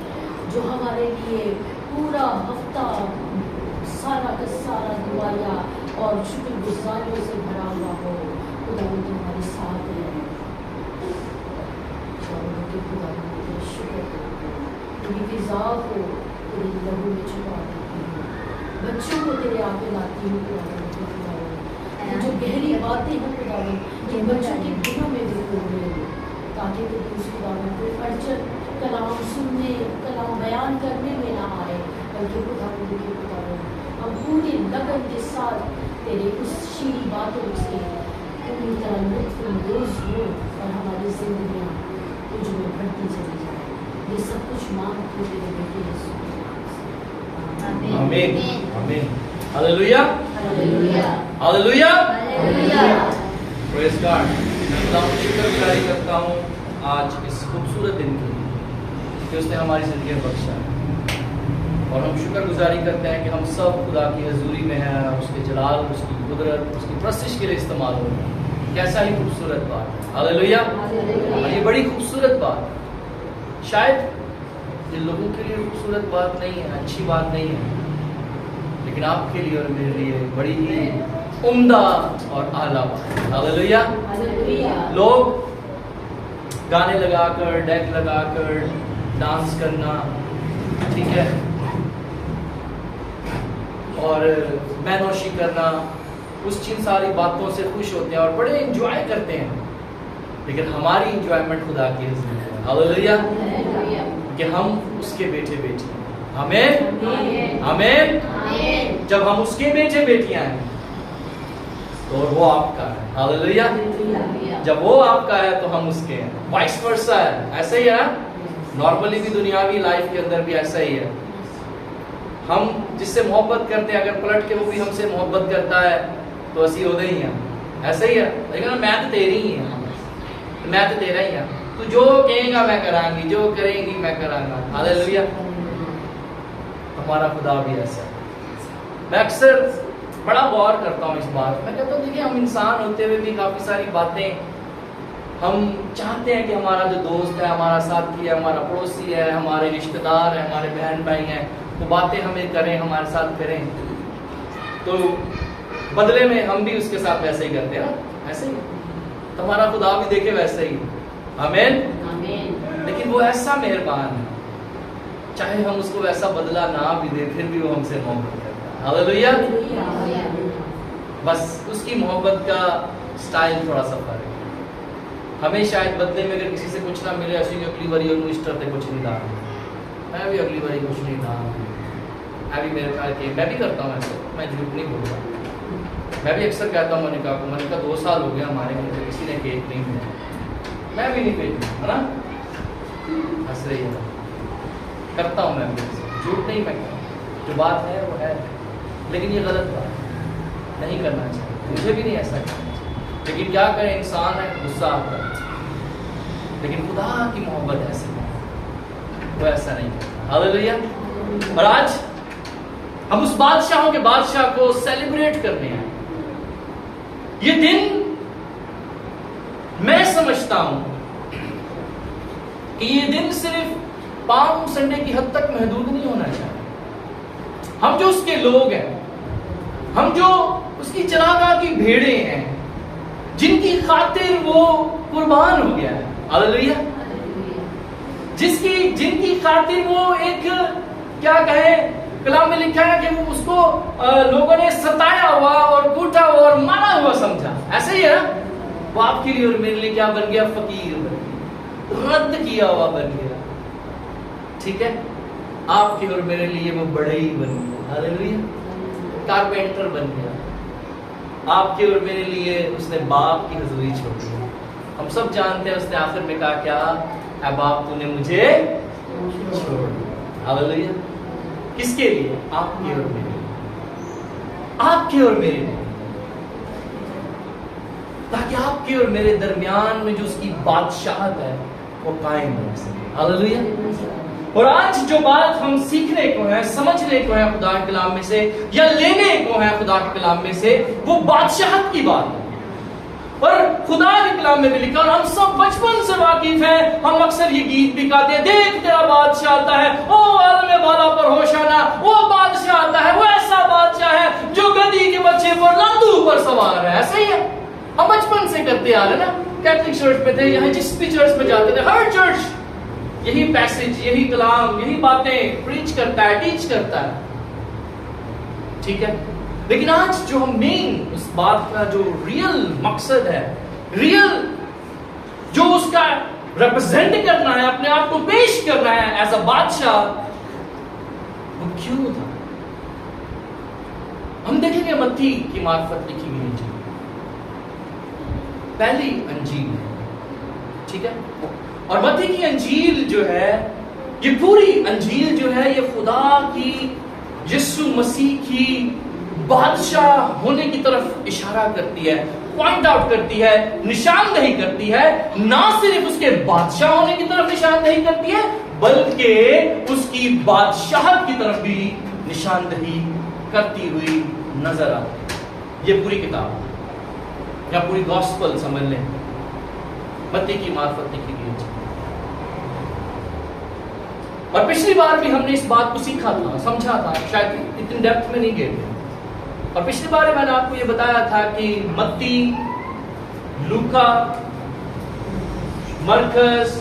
जो हमारे लिए पूरा हफ्ता सारा का सारा दुआया और शुक्रगुजारियों से भरा हुआ हो, खुदावन तुम्हारे साथ है। शुक्र तेरी फिजा को तेरे लहू में छुपा देती हूँ, बच्चों को तेरे आगे लाती हूँ खुदावन, जो गहरी बातें हैं खुदावन जिन बच्चों के दिलों में बिल्कुल हो, ताकि उस खुदावन को अड़चन कलाम सुनने, कलाम बयान करने में ना आए, बल्कि खुदावन हम पूरी लगन के साथ तेरे उस शीरी बातों से पूरी तरह लुत्फ़ हो और हमारी जिंदगियाँ तुझ में बढ़ती चली जाए। ये सब कुछ मांग के तेरे बेटे यीशु के नाम से, आमीन आमीन। Hallelujah hallelujah hallelujah hallelujah. Praise God. मैं खुदा को शुक्रगुजारी करता हूँ आज इस खूबसूरत दिन के लिए कि उसने हमारी जिंदगी बख्शा, और हम शुक्रगुजारी करते हैं कि हम सब खुदा की हजूरी में हैं, उसके जलाल, उसकी कुदरत, उसकी प्रस्तिश के लिए इस्तेमाल हो रहे हैं। कैसा ही खूबसूरत बात है। हालेलुया। और ये बड़ी खूबसूरत बात है, शायद इन लोगों के लिए खूबसूरत बात नहीं है, अच्छी बात नहीं है, लेकिन आपके लिए और मेरे लिए बड़ी ही उम्दा और आला बात है। हालेलुया। लोग गाने लगाकर, डेक लगाकर डांस करना, ठीक है, और मैनोशी करना, उस जिन सारी बातों से खुश होते हैं और बड़े एंजॉय करते हैं, लेकिन हमारी एंजॉयमेंट खुदा की हज़ूरी है। हालेलुया। कि हम उसके बेटे बेटी हैं। आमीन आमीन। जब हम उसके बेटे बेटियां हैं तो वो आपका है। हालेलुया। जब वो आपका है तो हम उसके हैं, वाइस वर्सा है। ऐसा ही है ना, नॉर्मली भी दुनियावी लाइफ के अंदर भी ऐसा ही है। हम जिससे मोहब्बत करते हैं, अगर पलट के वो भी हमसे मोहब्बत करता है तो असी होते ही हैं। ऐसा ही है, लेकिन मैं तो तेरी ही है, मैं तो तेरा ही है, तू जो कहेगा मैं करांगी, जो करेंगी मैं करांगा। हालेलुया। हमारा खुदा भी ऐसा है। मैं अक्सर बड़ा गौर करता हूँ इस बात, मैं कहता हूँ देखिए हम इंसान होते हुए भी काफ़ी सारी बातें हम चाहते हैं कि हमारा जो दोस्त है, हमारा साथी है, हमारा पड़ोसी है, हमारे रिश्तेदार है, हमारे बहन भाई हैं, वो बातें हमें करें, हमारे साथ करें, तो बदले में हम भी उसके साथ वैसे ही करते हैं ना, ऐसे ही तो हमारा खुदा भी देखे वैसे ही। आमीन। आमीन। लेकिन वो ऐसा मेहरबान है, चाहे हम उसको वैसा बदला ना भी दे, फिर भी वो हमसे मोहब्बत करता है। हालेलुया। बस उसकी मोहब्बत का स्टाइल थोड़ा सा फर्क है। हमें शायद बदले में अगर किसी से कुछ ना मिले, ऐसी कि अगली बारी उन्होंने इस तरह कुछ नहीं दान, मैं भी अगली बारी कुछ नहीं दान, मैं भी मेरे ख्याल के मैं भी करता हूँ ऐसे, मैं झूठ नहीं बोलता। मैं भी अक्सर कहता हूँ मोनिका को, मोनिका 2 साल हो गया हमारे घर में किसी ने केक नहीं दिया, मैं भी नहीं भेजता, है ना, हंस रही है, करता हूँ मैं भी, झूठ नहीं, मैं जो बात है वो है, लेकिन ये गलत बात है, नहीं करना चाहिए, मुझे भी नहीं ऐसा करना चाहिए। लेकिन क्या करें, इंसान है, गुस्सा आता है, लेकिन खुदा की मोहब्बत ऐसी है, वो ऐसा नहीं करता। हालेलुया। और आज हम उस बादशाहों के बादशाह को सेलिब्रेट करने आए। ये दिन मैं समझता हूं कि ये दिन सिर्फ पाम संडे की हद तक महदूद नहीं होना चाहिए। हम जो उसके लोग हैं, हम जो उसकी चरागाह की भेड़े हैं, जिनकी खातिर वो कुर्बान हो गया है, हालेलुया, जिनकी खातिर वो एक क्या कहे, कलाम में लिखा है कि वो उसको लोगों ने सताया हुआ और कूटा हुआ और मारा हुआ समझा, ऐसे ही है ना, वो आपके लिए और मेरे लिए क्या बन गया, फकीर बन गया, रद्द किया हुआ बन गया, ठीक है, आपके और मेरे लिए वो बड़े ही बन गया, हालेलुया, कारपेंटर बन गया, आपके और मेरे लिए उसने बाप की हुजूरी छोड़ दी। हम सब जानते हैं उसने आखिर में कहा क्या, ऐ बाप तूने मुझे छोड़ दिया, हालेलुया, किसके लिए, आपके और मेरे लिए, आपके और मेरे लिए, ताकि आपके और मेरे दरमियान में जो उसकी बादशाहत है वो कायम रह सके, हालेलुया। और आज जो बात हम सीखने को है, समझने को है खुदा के कलाम में से, या लेने को है खुदा के कलाम में से, वो बादशाहत की बात है। और खुदा के कलाम में भी लिखा, और हम सब बचपन से वाकिफ हैं, हम अक्सर ये गीत भी गाते हैं, देख तेरा बादशाह आता है, ओ आलमे वाला पर होशाना, वो बादशाह आता है, वो ऐसा बादशाह है जो गधी के बच्चे पर लंदू पर सवार है, ऐसे ही है। हम बचपन से करते आ रहे ना, कैथलिक चर्च में थे, यहाँ जिस भी चर्च में जाते थे, हर चर्च यही पैसेज, यही कलाम, यही बातें प्रीच करता है, टीच करता है, ठीक है। लेकिन आज जो हम मेन उस बात का जो रियल मकसद है, रियल जो उसका रिप्रेजेंट करना है, अपने आप को पेश करना है एज अ बादशाह, वो क्यों था, हम देखेंगे मत्ती की मार्फत लिखी गई अंजील, पहली अंजील है, ठीक है। और मत्ती की अंजील जो है, ये पूरी अंजील जो है, ये खुदा की यीशु मसीह की बादशाह होने की तरफ इशारा करती है, पॉइंट आउट करती है, निशानदेही करती है, ना सिर्फ उसके बादशाह होने की तरफ निशानदेही करती है, बल्कि उसकी बादशाहत की तरफ भी निशानदेही करती हुई नजर आती है। ये पूरी किताब या पूरी गॉस्पेल समझ लें, मत्ती की मार्फत लिखी गई। और पिछली बार भी हमने इस बात को सीखा था, समझा था, शायद इतनी डेप्थ में नहीं गए थे। और पिछली बार मैंने आपको ये बताया था कि मत्ती, लूका, मरकस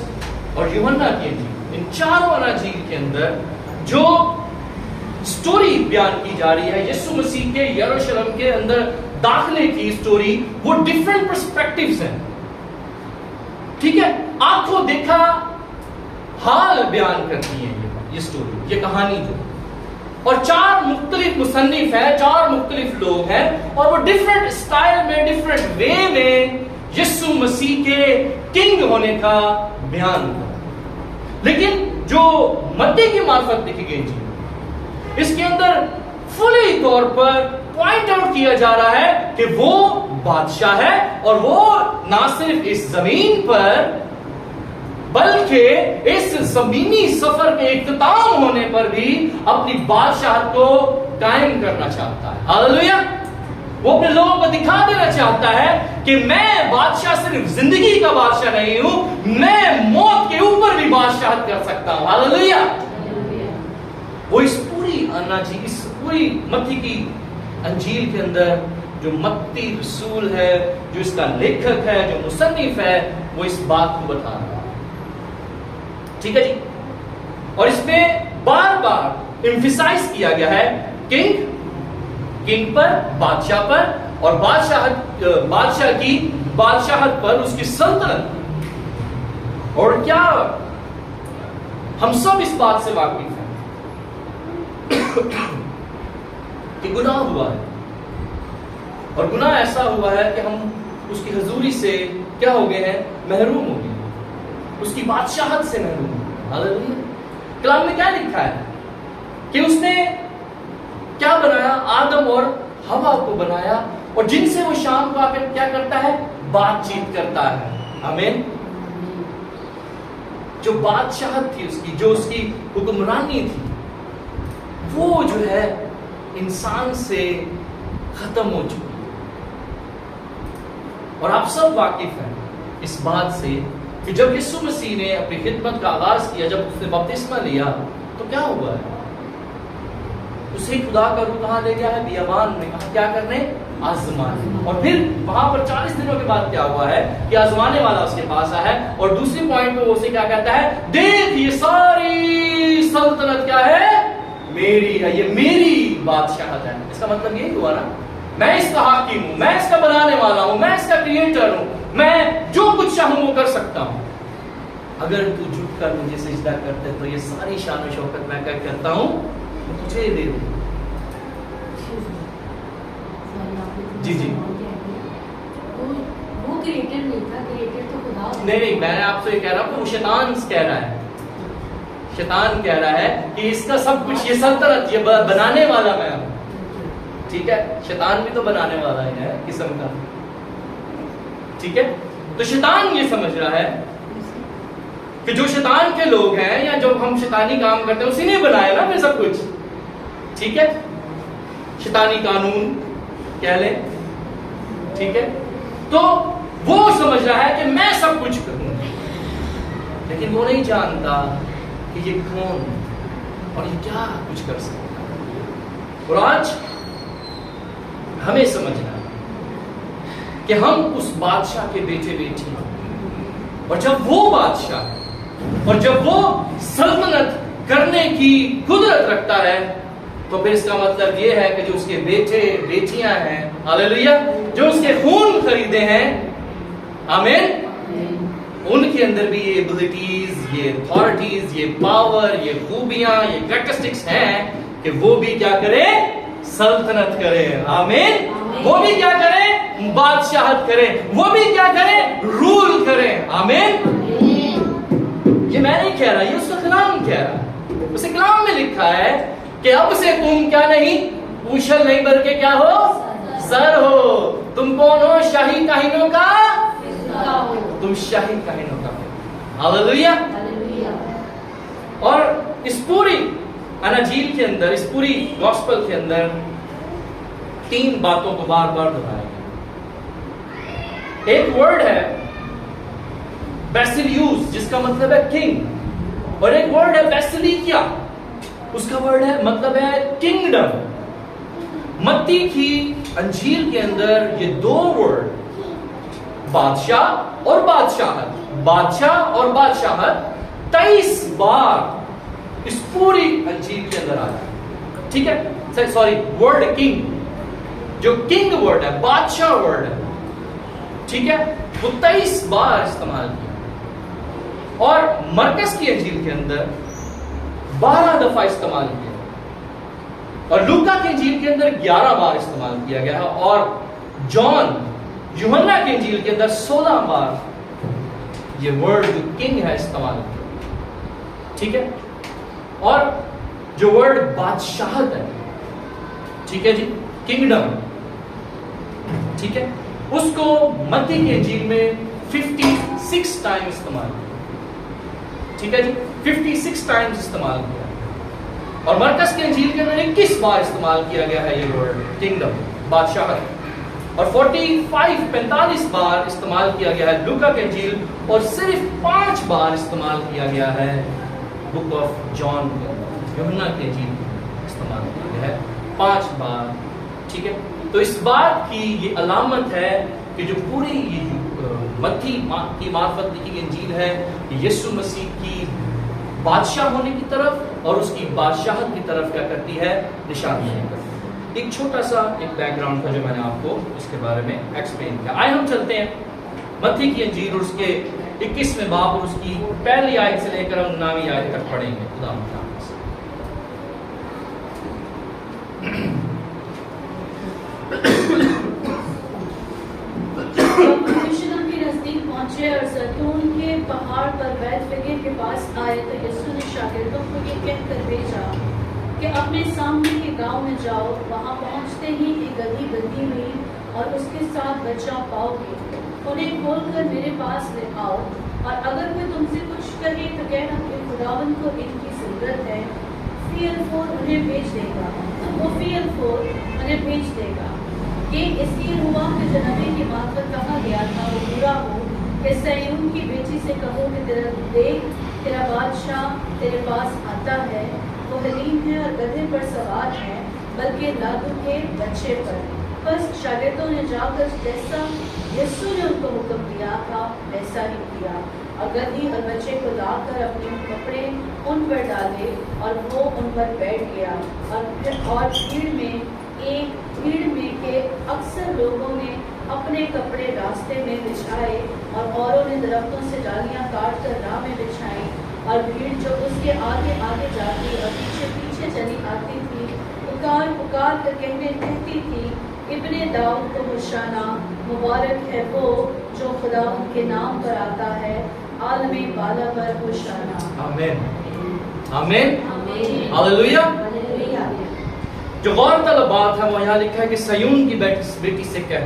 और यूहन्ना की अंजील, इन चारों अनाजील के अंदर जो स्टोरी बयान की जा रही है यीशु मसीह के यरूशलेम के अंदर दाखिले की स्टोरी, वो डिफरेंट पर्सपेक्टिव्स हैं, ठीक है। आंखों देखा हाल बयान करती है ये स्टोरी, ये कहानी जो, और 4 मुख्तलिफ मुसन्निफ है, 4 मुख्तलिफ लोग हैं, और वो डिफरेंट स्टाइल में, डिफरेंट वे में यीशु मसीह के किंग होने का बयान कर। लेकिन जो मत्ती की मार्फत लिखी गई जी, इसके अंदर फुली तौर पर पॉइंट आउट किया जा रहा है कि वो बादशाह है, और वो ना सिर्फ इस जमीन पर बल्कि इस जमीनी सफर के इख्तिताम होने पर भी अपनी बादशाह को कायम करना चाहता है। हालेलुया। वो अपने लोगों को दिखा देना चाहता है कि मैं बादशाह सिर्फ जिंदगी का बादशाह नहीं हूं, मैं मौत के ऊपर भी बादशाह कर सकता हूं। हालेलुया। वो इस पूरी मत्ती की अंजील के अंदर जो मत्ती रसूल है, जो इसका लेखक है, जो मुसन्निफ है, वो इस बात को बता रहा है। ठीक है जी। और इसमें बार बार एम्फसाइज किया गया है किंग पर, बादशाह पर, और बादशाह की बादशाहत पर, उसकी सल्तनत। और क्या हम सब इस बात से वाकिफ हैं कि गुनाह हुआ है, और गुनाह ऐसा हुआ है कि हम उसकी हुजूरी से क्या हो गए हैं? महरूम हो गए, उसकी बादशाहत से महरूम हो गए। हालेलुया। कलाम में क्या लिखा है कि उसने क्या बनाया? आदम और हवा को बनाया, और जिनसे वो शाम को आकर क्या करता है? बातचीत करता है। आमीन। जो बादशाहत थी उसकी, जो उसकी हुक्मरानी थी, वो जो है इंसान से खत्म हो चुकी है। और आप सब वाकिफ हैं इस बात से कि जब यीशु मसीह ने अपनी खिदमत का आगाज किया, जब उसने बपतिस्मा लिया, तो क्या हुआ है? उसे खुदा का रूह कहां ले गया है? बियाबान में। कहा क्या करने? आजमाने। और फिर वहां पर 40 दिनों के बाद क्या हुआ है कि आजमाने वाला उसके पास आया है, और दूसरी पॉइंट पे वो उसे क्या कहता है? देख, ये सारी सल्तनत क्या है? मेरी है, ये मेरी बादशाहत है। इसका मतलब यही हुआ ना, मैं इसका हाकिम हूं, मैं इसका बनाने वाला हूं, मैं इसका क्रिएटर हूं, मैं जो कुछ चाहूं वो कर सकता हूं। अगर तू झुककर मुझे सजदा करते तो ये सारी शान और शौकत मैं क्या करता हूं? तुझे दे दूं। जी जी। वो क्रिएटर नहीं था, क्रिएटर तो खुदा। नहीं, मैं आपसे ये कह रहा हूं, वो शैतान कह रहा है, शैतान कह रहा है कि इसका सब कुछ, ये सल्तनत, ये बनाने वाला मैं हूं। ठीक है, शैतान भी तो बनाने वाला ही है किस्म का। ठीक है, तो शैतान ये समझ रहा है कि जो शैतान के लोग हैं, या जो हम शैतानी काम करते हैं, उसी ने बनाया ना फिर सब कुछ। ठीक है, शैतानी कानून कह ले। ठीक है, तो वो समझ रहा है कि मैं सब कुछ करूंगा, लेकिन वो नहीं जानता कि ये कौन और ये क्या कुछ कर सकता है। और आज हमें समझना है कि हम उस बादशाह के बेटे बेटी हैं, और जब वो बादशाह और जब वो सल्तनत करने की कुदरत रखता है, तो फिर इसका मतलब ये है कि जो उसके बेटे बेटियां हैं, हालेलुया, जो उसके खून खरीदे हैं, आमीन, उनके अंदर भी ये एबिलिटीज, ये अथॉरिटीज, ये पावर, ये खूबियां, ये कैरेक्टरिस्टिक्स हैं कि वो भी क्या करे? सल्तनत करे। आमीन। वो भी क्या करे? बादशाहत करे। वो भी क्या करे? रूल करे। आमीन। ये मैं नहीं कह रहा, ये उसका कलाम कह रहा है। उसे कलाम में लिखा है कि अब से तुम क्या नहीं, पूछल नहीं बल्कि क्या हो? सर हो। तुम कौन हो? शाही काहिनों का हो। तुम शाही काहिनों का हो। हालेलुया। और इस पूरी अनाजील के अंदर, इस पूरी गॉस्पेल के अंदर 3 बातों को बार बार दोहराया गया। एक वर्ड है बेसिलियूस, जिसका मतलब है किंग, और एक वर्ड है बेसिलिकिया, उसका वर्ड है मतलब है किंगडम। मत्ती की अंजील के अंदर ये 2 वर्ड, बादशाह और बादशाहत, बादशाह और बादशाहत 23 बार इस पूरी अंजील के अंदर आता है। ठीक है, सॉरी, वर्ड किंग, जो किंग वर्ड है, बादशाह वर्ड है, ठीक है, वो 23 बार इस्तेमाल किया। और मरकस की अंजील के अंदर 12 दफा इस्तेमाल किया, और लूका की अंजील के अंदर 11 बार इस्तेमाल किया गया है, और यूहन्ना की अंजील के अंदर 16 बार ये वर्ड जो किंग है इस्तेमाल किया। ठीक है, और जो वर्ड बादशाहत है, ठीक है जी, किंगडम, ठीक है, उसको मत्ती की अंजील में 56 टाइम इस्तेमाल किया। ठीक है जी, 56 टाइम्स इस्तेमाल किया। और मरकस की अंजील के अंदर 21 बार इस्तेमाल किया गया है ये वर्ड किंगडम, बादशाहत। और 45 बार इस्तेमाल किया गया है लूका के इंजील, और सिर्फ 5 बार इस्तेमाल किया गया है बुक ऑफ जॉन यूहन्ना के इंजील इस्तेमाल किया गया है 5 बार। ठीक है, तो इस बात की ये अलामत है कि जो पूरी ये मत्ती की मार्फत लिखी गई इंजील है, यीशु मसीह की बादशाह होने की तरफ और उसकी बादशाहत की तरफ क्या करती है, निशानी करती है। एक छोटा सा एक बैकग्राउंड था जो मैंने आपको इसके बारे में एक्सप्लेन किया। आइए हम चलते हैं मत्ती की इंजील और उसके 21वें बाब और उसकी पहली आयत से लेकर हम 9वीं आयत तक पढ़ेंगे। खुदा पहुंचे और जैतून के पहाड़ पर बैतफगे के पास आए तो यीशु ने शागिर्दों को ये कहकर भेजा कि अपने सामने के गांव में जाओ, वहां पहुंचते ही एक गधी बंधी हुई और उसके साथ बच्चा पाओगे, उन्हें खोलकर मेरे पास ले आओ, और अगर कोई तुमसे कुछ कहे तो कहना कि खुदावन को इनकी जरूरत है, फील-फोर उन्हें भेज देगा, तो वो फील-फोर उन्हें भेज देगा। ये इसलिए हुआ कि जो नबी की मार्फत कहा गया था वो पूरा हो कि सयून की बेटी से कहो कि तेरा बादशाह तेरे पास आता है, वो हलीम है और गधे पर सवार है, बल्कि लादू के बच्चे पर। बस शागिर्दों ने जाकर जैसा यीशु ने उनको हुक्म दिया था वैसा ही किया, और गधी और बच्चे को लाकर अपने कपड़े उन पर डाले और वो उन पर बैठ गया। और भीड़ में के अक्सर लोगों ने अपने कपड़े रास्ते में बिछाए और औरों ने दरख्तों से डालियां काट कर राह में बिछाई, और भीड़ जो उसके आगे आगे जाती और पीछे पीछे चली आती थी पुकार पुकार कर कहती थी, इब्ने दाऊद को होशाना, मुबारक है वो जो खुदा उनके नाम पर आता है, आलमी बाला पर होशाना। आमीन आमीन हालेलुया। जो गौरतलब बात है वो यहाँ लिखा है कि सयून की बेटी से कह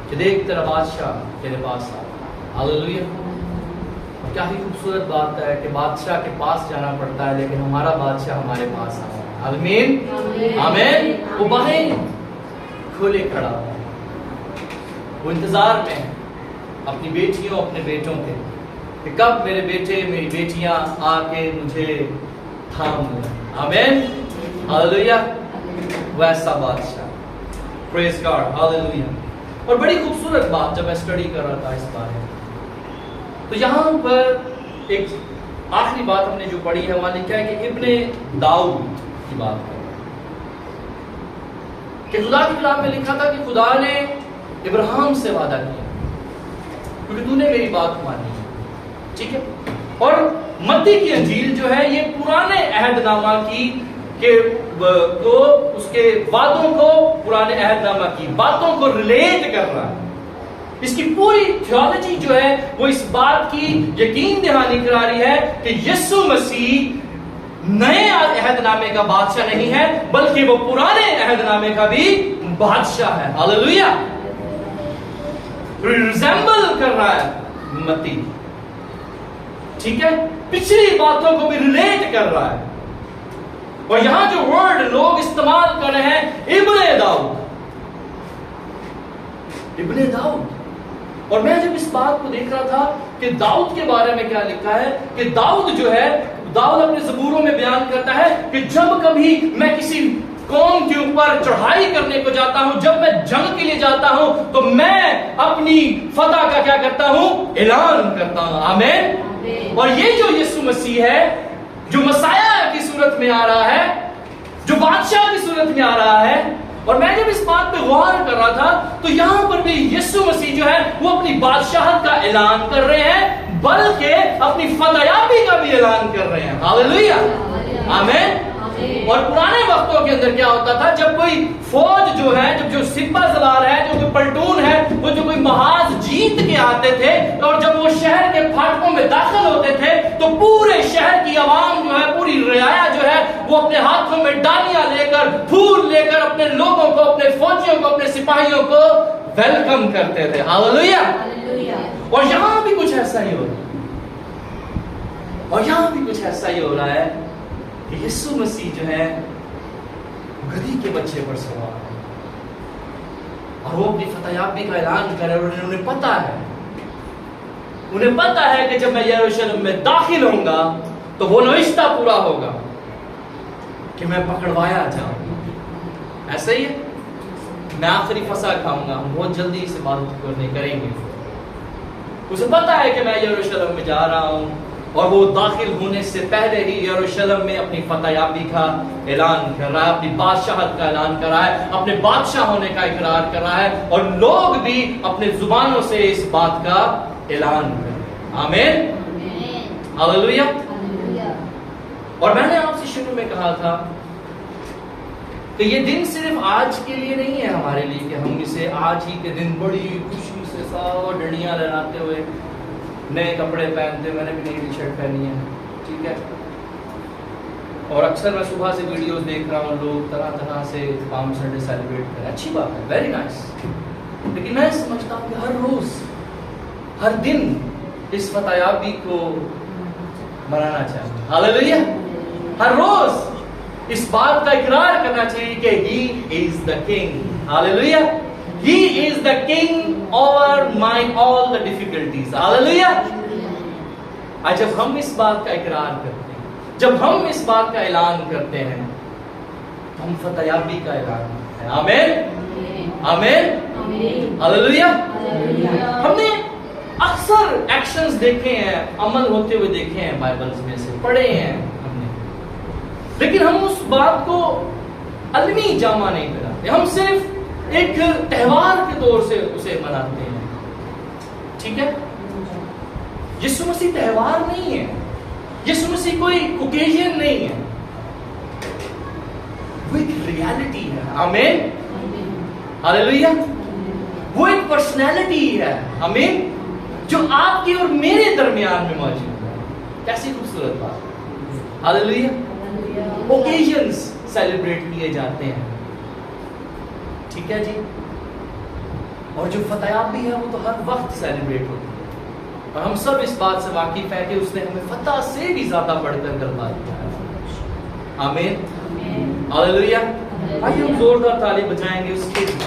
कि देख तेरा बादशाह तेरे पास आ। हालेलुया। क्या ही खूबसूरत बात है कि बादशाह के पास जाना पड़ता है लेकिन हमारा बादशाह हमारे पास आया। आमीन आमीन। वो बाहें खोले खड़ा है, वो इंतजार में है अपनी बेटियों अपने बेटों के कि कब मेरे बेटे मेरी बेटियां आके मुझे थाम लें। आमीन हालेलुया। वैसा बादशाह, प्रेज गॉड हालेलुया। और बड़ी खूबसूरत बात जब मैं स्टडी कर रहा था इस बारे में, तो यहाँ पर एक आखिरी बात हमने जो पढ़ी है वहां लिखा है कि इब्ने दाऊद की बात है कि खुदा के कलाम में लिखा था कि खुदा ने इब्राहिम से वादा किया क्योंकि तूने मेरी बात मानी। ठीक है, और मत्ती की इंजील जो है ये पुराने अहदनामा की को उसके वादों को, पुराने अहदनामा की बातों को रिलेट कर रहा है। इसकी पूरी थियोलॉजी जो है वो इस बात की यकीन दहानी करा रही है कि यीशु मसीह नए अहदनामे का बादशाह नहीं है बल्कि वो पुराने अहदनामे का भी बादशाह है। हालेलुया। रिजेंबल कर रहा है मत्ती, ठीक है, पिछली बातों को भी रिलेट कर रहा है। और यहां जो वर्ड लोग इस्तेमाल कर रहे हैं इब्ने दाऊद, इब्ने दाऊद। और मैं जब इस बात को देख रहा था कि दाऊद के बारे में क्या लिखा है कि दाऊद जो है, दाऊद अपने ज़बूरों में बयान करता है कि जब कभी मैं किसी कौम के ऊपर चढ़ाई करने को जाता हूं, जब मैं जंग के लिए जाता हूं, तो मैं अपनी फतह का क्या करता हूं, ऐलान करता हूं। आमीन। और ये जो यीशु मसीह है, जो मसाया की सूरत में आ रहा है, जो बादशाह की सूरत में आ रहा है, और मैं जब इस बात पे गौर कर रहा था तो यहां पर भी यीशु मसीह जो है वो अपनी बादशाहत का ऐलान कर रहे हैं बल्कि अपनी फतयाबी का भी ऐलान कर रहे हैं। हालेलुया आमीन। और पुराने वक्तों के अंदर क्या होता था, जब कोई फौज जो है, जब जो सिपा सलार है, जो कोई पलटून है, वो जो कोई महाज जीत के आते थे और जब वो शहर के फाटकों में दाखिल होते थे तो पूरे शहर की आवाम जो है, पूरी रियाया जो है, वो अपने हाथों में डालियां लेकर, फूल लेकर अपने लोगों को, अपने फौजियों को, अपने सिपाहियों को वेलकम करते थे। हालेलुया। और यहां भी कुछ ऐसा ही हो रहा है, और यहां भी कुछ ऐसा ही हो रहा है कि यीशु मसीह जो है गधी के बच्चे पर सवार है। और वो अपनी फतयाबी का ऐलान करे, और उन्हें पता है कि जब मैं यरूशलेम में दाखिल होऊंगा तो वो नविश्ता पूरा होगा कि मैं पकड़वाया जाऊं। ऐसे ही है, मैं आखिरी फसा खाऊंगा। हम बहुत जल्दी इस बात को नहीं करेंगे। उसे पता है कि मैं यरूशलेम में जा रहा हूं, और वो दाखिल होने से पहले ही यरूशलेम में अपनी फतयाबी का ऐलान कर रहा है, अपनी बादशाहत का ऐलान कर रहा है, अपने बादशाह होने का इकरार कर रहा है, और लोग भी अपने जुबानों से इस बात का ऐलान कर रहे हैं। आमीन, हालेलुया। और मैंने आपसे शुरू में कहा था कि ये दिन सिर्फ आज के लिए नहीं है हमारे लिए, कि हम इसे आज ही के दिन बड़ी खुशी से सब डंडियां लहराते हुए नए कपड़े पहनते। मैंने भी नई टी शर्ट पहनी है, ठीक है। और अक्सर मैं सुबह से वीडियोस देख रहा हूँ, लोग तरह तरह से पाम संडे सेलिब्रेट करें, अच्छी बात है, वेरी नाइस। लेकिन मैं समझता हूँ कि हर रोज हर दिन इस फतयाबी को मनाना चाहिए। हालेलुया। हर रोज इस बात का इकरार करना चाहिए कि he is the king. Hallelujah. He is the king over my all the difficulties. Hallelujah. आज जब हम इस बात का इकरार करते हैं, जब हम इस बात का ऐलान करते हैं, तो हम फतयाबी का ऐलान करते हैं। आमीन, आमीन, हालेलुया। हमने अक्सर एक्शंस देखे हैं, अमल होते हुए देखे हैं, बाइबल्स में से पढ़े हैं हमने, लेकिन हम उस बात को अलमी जामा नहीं कराते। हम सिर्फ एक त्योहार के तौर से उसे मनाते हैं, ठीक है। यीशु मसीह त्योहार नहीं है, यीशु मसीह कोई ओकेजन नहीं है, वो एक रियलिटी है। आमीन, हालेलुया। वो एक पर्सनैलिटी है, आमीन, जो आपके और मेरे दरमियान में मौजूद है। कैसी खूबसूरत बात। हालेलुया। ओकेजन्स सेलिब्रेट किए जाते हैं, ठीक है जी। और जो फतयाबी है वो तो हर वक्त सेलिब्रेट होती है, और हम सब इस बात से वाकिफ है कि उसने हमें फतह से भी ज्यादा बढ़कर गलबा दिया है। आमीन, हालेलुया। आइए हम जोरदार ताली बजाएंगे उसके लिए।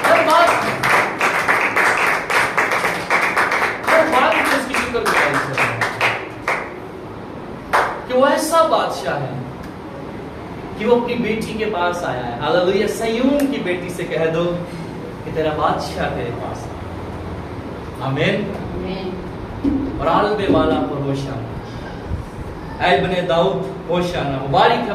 हर बात उसकी शुक्रगुजारी करें कि वो ऐसा बादशाह है कि वो अपनी बेटी के पास आया है। हालेलुया। सयून की बेटी से कह दो कि तेरा बादशाह तेरे पास है। आमीन। और आलबे वाला पर होशाना, ऐ इब्ने दाऊद होशाना। मुबारक